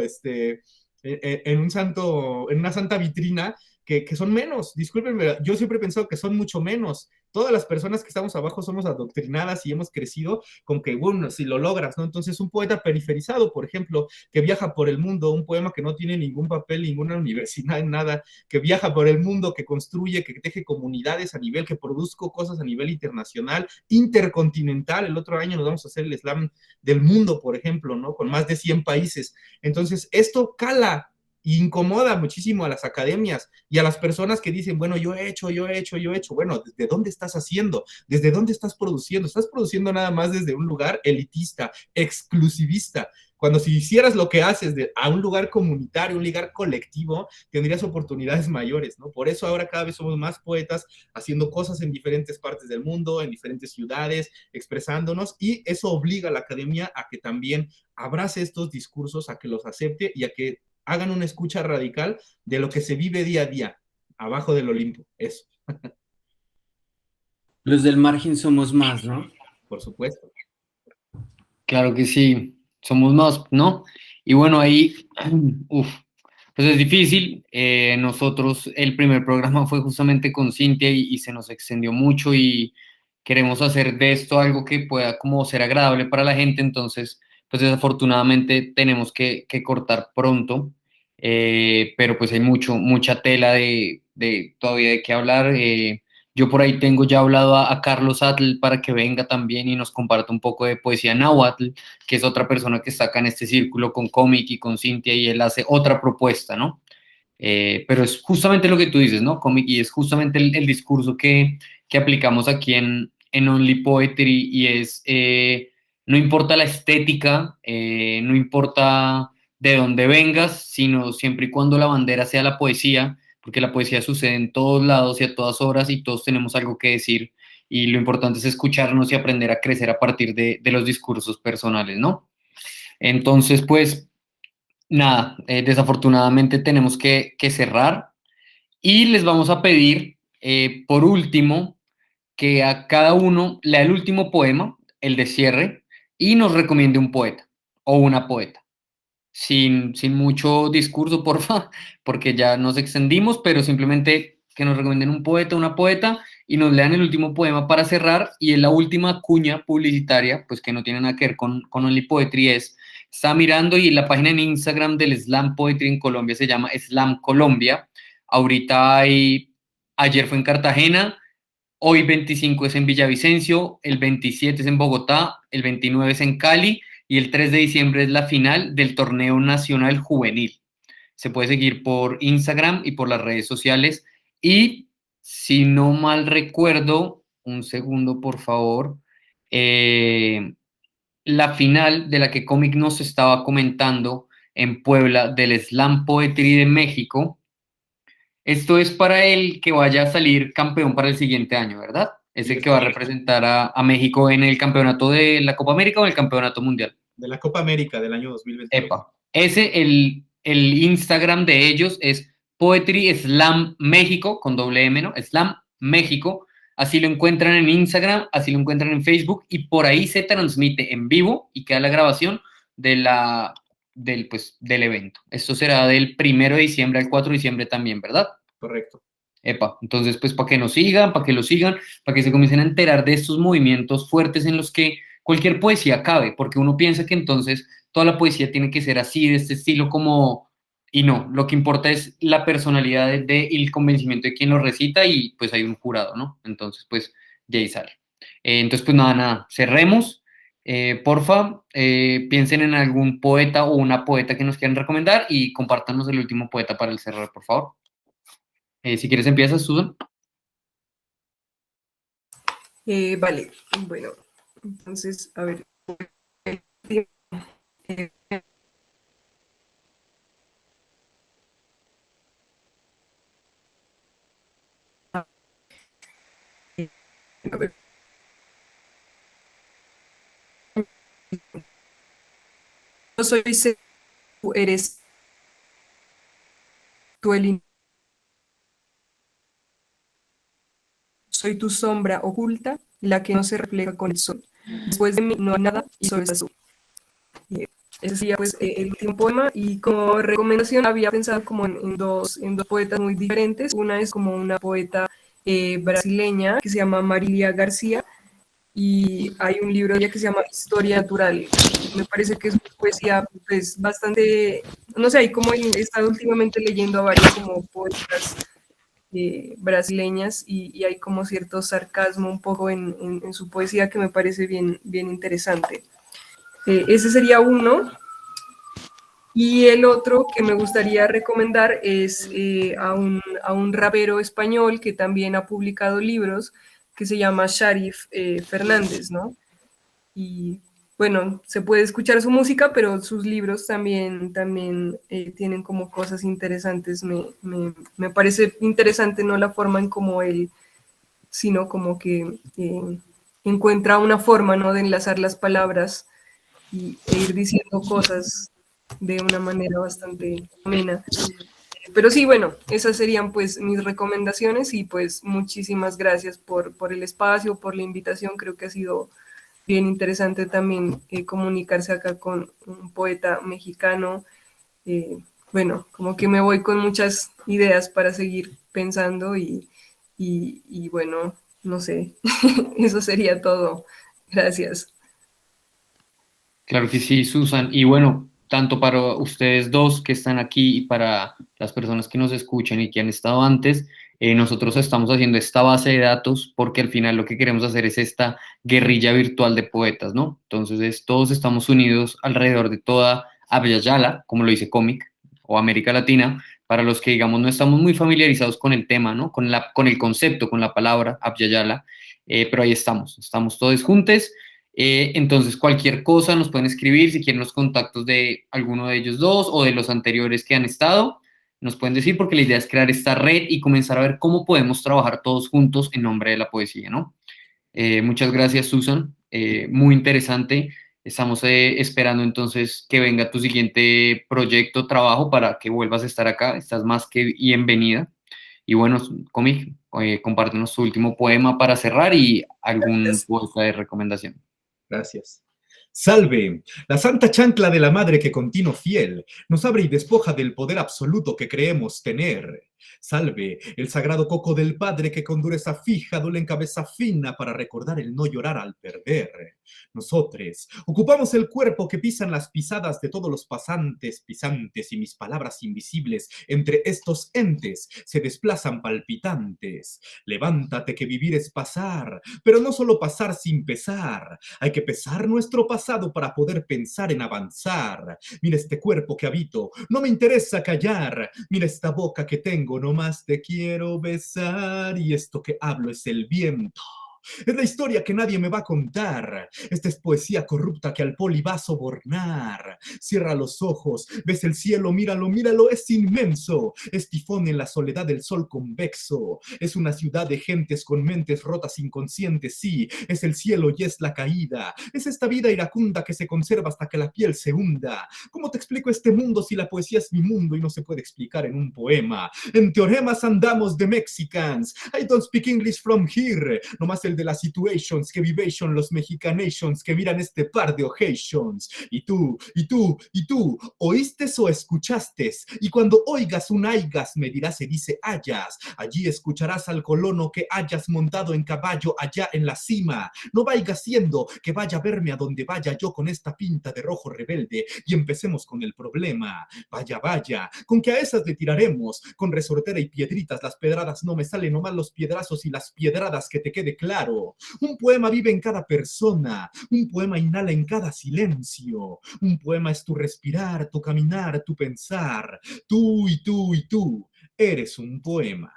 en una santa vitrina, que son menos, discúlpenme, yo siempre he pensado que son mucho menos. Todas las personas que estamos abajo somos adoctrinadas y hemos crecido con que, bueno, si lo logras, ¿no? Entonces, un poeta periferizado, por ejemplo, que viaja por el mundo, un poema que no tiene ningún papel, ninguna universidad, nada, que viaja por el mundo, que construye, que teje comunidades a nivel, que produzco cosas a nivel internacional, intercontinental. El otro año nos vamos a hacer el slam del mundo, por ejemplo, ¿no? Con más de 100 países. Entonces, esto cala y incomoda muchísimo a las academias y a las personas que dicen, bueno, yo he hecho. Bueno, ¿desde dónde estás haciendo? ¿Desde dónde estás produciendo? Estás produciendo nada más desde un lugar elitista, exclusivista. Cuando si hicieras lo que haces a un lugar comunitario, un lugar colectivo, tendrías oportunidades mayores, ¿no? Por eso ahora cada vez somos más poetas haciendo cosas en diferentes partes del mundo, en diferentes ciudades, expresándonos, y eso obliga a la academia a que también abrace estos discursos, a que los acepte y a que hagan una escucha radical de lo que se vive día a día, abajo del Olimpo, eso, Los del margen somos más, ¿no? por supuesto. Claro que sí, somos más, ¿no? Y bueno, ahí, uf, pues es difícil. Nosotros, el primer programa fue justamente con Cintia y se nos extendió mucho y queremos hacer de esto algo que pueda como ser agradable para la gente, entonces, pues desafortunadamente tenemos que cortar pronto, pero pues hay mucha tela de todavía de qué hablar. Yo por ahí tengo ya hablado a Carlos Atl para que venga también y nos comparta un poco de poesía náhuatl, que es otra persona que está acá en este círculo con cómic y con Cintia y él hace otra propuesta, ¿no? Pero es justamente lo que tú dices, ¿no? Cómic, y es justamente el discurso que aplicamos aquí en Only Poetry y es, no importa la estética, no importa de dónde vengas, sino siempre y cuando la bandera sea la poesía, porque la poesía sucede en todos lados y a todas horas y todos tenemos algo que decir y lo importante es escucharnos y aprender a crecer a partir de los discursos personales, ¿no? Entonces, pues, nada, desafortunadamente tenemos que cerrar y les vamos a pedir, por último, que a cada uno lea el último poema, el de cierre, y nos recomiende un poeta o una poeta. Sin mucho discurso, porfa, porque ya nos extendimos, pero simplemente que nos recomienden un poeta, una poeta, y nos lean el último poema para cerrar, y en la última cuña publicitaria, pues que no tiene nada que ver con Only Poetry, está mirando, y la página en Instagram del Slam Poetry en Colombia se llama Slam Colombia. Ahorita ayer fue en Cartagena, hoy 25 es en Villavicencio, el 27 es en Bogotá, el 29 es en Cali y el 3 de diciembre es la final del torneo nacional juvenil. Se puede seguir por Instagram y por las redes sociales. Y si no mal recuerdo, un segundo por favor, la final de la que Comic nos estaba comentando en Puebla del Slam Poetry de México, esto es para el que vaya a salir campeón para el siguiente año, ¿verdad? Es el que va a representar a México en el campeonato de la Copa América o el campeonato mundial. De la Copa América del año 2022. Epa. El Instagram de ellos es Poetry Slam México, con doble M, ¿no? Slam México. Así lo encuentran en Instagram, así lo encuentran en Facebook y por ahí se transmite en vivo y queda la grabación del evento. Esto será del 1 de diciembre al 4 de diciembre también, ¿verdad? Correcto. Epa, entonces pues para que nos sigan, para que lo sigan, para que se comiencen a enterar de estos movimientos fuertes en los que cualquier poesía cabe, porque uno piensa que entonces toda la poesía tiene que ser así, de este estilo como y no, lo que importa es la personalidad y el convencimiento de quien lo recita y pues hay un jurado, ¿no? Entonces, pues, de ahí sale. Entonces, pues nada, cerremos. Porfa, piensen en algún poeta o una poeta que nos quieran recomendar y compártanos el último poeta para el cerrar, por favor. Si quieres, empiezas, Susan. Vale, bueno, entonces, a ver. eh, a ver, yo soy tú eres tú soy tu sombra oculta, la que no se refleja con el sol. Después de mí no hay nada y solo estás tú. Ese sería pues el último poema y como recomendación había pensado como en dos poetas muy diferentes. Una es como una poeta brasileña que se llama Marilia García y hay un libro de ella que se llama Historia Natural. Me parece que es una poesía pues bastante, no sé, hay como he estado últimamente leyendo a varios como poetas brasileñas y hay como cierto sarcasmo un poco en su poesía que me parece bien, bien interesante. Ese sería uno. Y el otro que me gustaría recomendar es a un rapero español que también ha publicado libros, que se llama Sharif Fernández, ¿no? Y bueno, se puede escuchar su música, pero sus libros también tienen como cosas interesantes. Me parece interesante no la forma en cómo él, sino como que encuentra una forma, ¿no? De enlazar las palabras e ir diciendo cosas de una manera bastante amena. Pero sí, bueno, esas serían pues mis recomendaciones y pues muchísimas gracias por el espacio, por la invitación. Creo que ha sido bien interesante también comunicarse acá con un poeta mexicano. Bueno, como que me voy con muchas ideas para seguir pensando y bueno, no sé, eso sería todo. Gracias. Claro que sí, Susan. Y bueno, tanto para ustedes dos que están aquí y para las personas que nos escuchan y que han estado antes, nosotros estamos haciendo esta base de datos porque al final lo que queremos hacer es esta guerrilla virtual de poetas, ¿no? Entonces, todos estamos unidos alrededor de toda Abya Yala, como lo dice Cómic, o América Latina, para los que, digamos, no estamos muy familiarizados con el tema, ¿no? Con el concepto, con la palabra Abya Yala, pero ahí estamos todos juntos. Entonces, cualquier cosa nos pueden escribir, si quieren los contactos de alguno de ellos dos o de los anteriores que han estado, nos pueden decir porque la idea es crear esta red y comenzar a ver cómo podemos trabajar todos juntos en nombre de la poesía, ¿no? Muchas gracias, Susan. Muy interesante. Estamos esperando entonces que venga tu siguiente proyecto, trabajo, para que vuelvas a estar acá. Estás más que bienvenida. Y bueno, Cómic, compártenos tu último poema para cerrar y algún poeta de recomendación. Gracias. Salve, la santa chancla de la madre que continuo fiel nos abre y despoja del poder absoluto que creemos tener. Salve, el sagrado coco del padre que con dureza fija duele en cabeza fina para recordar el no llorar al perder. Nosotros ocupamos el cuerpo que pisan las pisadas de todos los pasantes, pisantes y mis palabras invisibles entre estos entes se desplazan palpitantes. Levántate que vivir es pasar, pero no solo pasar sin pesar. Hay que pesar nuestro pasado para poder pensar en avanzar. Mira este cuerpo que habito, no me interesa callar. Mira esta boca que tengo, no más te quiero besar. Y esto que hablo es el viento. Es la historia que nadie me va a contar. Esta es poesía corrupta que al poli va a sobornar. Cierra los ojos, ves el cielo, míralo, míralo, es inmenso. Es tifón en la soledad del sol convexo. Es una ciudad de gentes con mentes rotas inconscientes, sí. Es el cielo y es la caída. Es esta vida iracunda que se conserva hasta que la piel se hunda. ¿Cómo te explico este mundo si la poesía es mi mundo y no se puede explicar en un poema? En teoremas andamos de Mexicans. I don't speak English from here. Nomás el el de las situations, que vivation los mexicanations, que miran este par de occasions. Y tú, ¿oíste o escuchaste? Y cuando oigas un aigas, me dirás se dice hayas. Allí escucharás al colono que hayas montado en caballo allá en la cima. No vaya siendo que vaya a verme a donde vaya yo con esta pinta de rojo rebelde y empecemos con el problema. Vaya, con que a esas le tiraremos con resortera y piedritas. Las pedradas no me salen, nomás los piedrazos y las piedradas, que te quede claro. Un poema vive en cada persona, un poema inhala en cada silencio, un poema es tu respirar, tu caminar, tu pensar. Tú y tú eres un poema.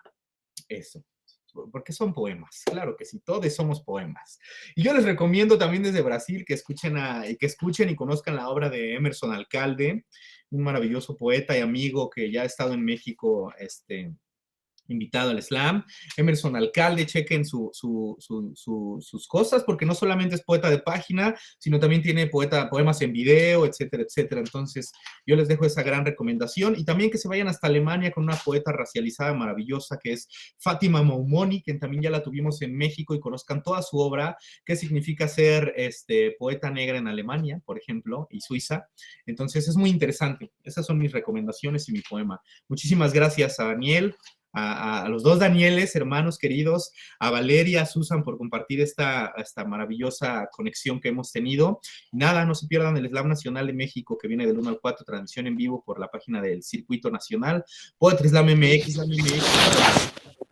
Eso. Porque son poemas, claro que sí, todos somos poemas. Y yo les recomiendo también desde Brasil que escuchen y conozcan la obra de Emerson Alcalde, un maravilloso poeta y amigo que ya ha estado en México, invitado al slam. Emerson Alcalde, chequen sus cosas, porque no solamente es poeta de página, sino también tiene poemas en video, etcétera, etcétera. Entonces, yo les dejo esa gran recomendación. Y también que se vayan hasta Alemania con una poeta racializada maravillosa, que es Fátima Moumoni, que también ya la tuvimos en México, y conozcan toda su obra, qué significa ser poeta negra en Alemania, por ejemplo, y Suiza. Entonces, es muy interesante. Esas son mis recomendaciones y mi poema. Muchísimas gracias a Daniel, a los dos Danieles, hermanos queridos, a Valeria, a Susan, por compartir esta maravillosa conexión que hemos tenido. Nada, no se pierdan el Slam Nacional de México, que viene del 1 al 4, transmisión en vivo por la página del Circuito Nacional, Poetry Slam MX,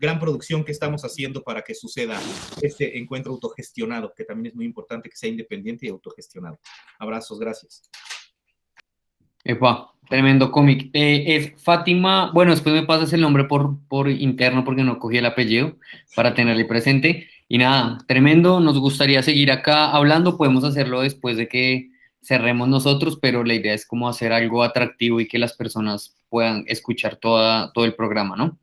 gran producción que estamos haciendo para que suceda este encuentro autogestionado, que también es muy importante que sea independiente y autogestionado. Abrazos, gracias. Epa, tremendo cómic. Es Fátima, bueno, después me pasas el nombre por interno porque no cogí el apellido para tenerle presente. Y nada, tremendo, nos gustaría seguir acá hablando, podemos hacerlo después de que cerremos nosotros, pero la idea es como hacer algo atractivo y que las personas puedan escuchar todo el programa, ¿no?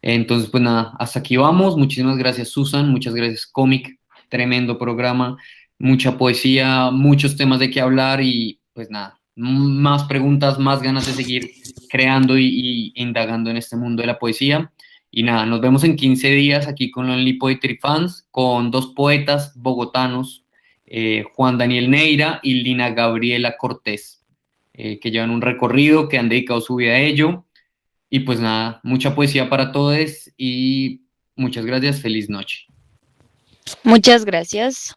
Entonces, pues nada, hasta aquí vamos. Muchísimas gracias, Susan, muchas gracias, cómic, tremendo programa, mucha poesía, muchos temas de qué hablar y pues nada, más preguntas, más ganas de seguir creando y indagando en este mundo de la poesía. Y nada, nos vemos en 15 días aquí con Lonely Poetry Fans, con dos poetas bogotanos, Juan Daniel Neira y Lina Gabriela Cortés, que llevan un recorrido, que han dedicado su vida a ello. Y pues nada, mucha poesía para todos y muchas gracias, feliz noche. Muchas gracias.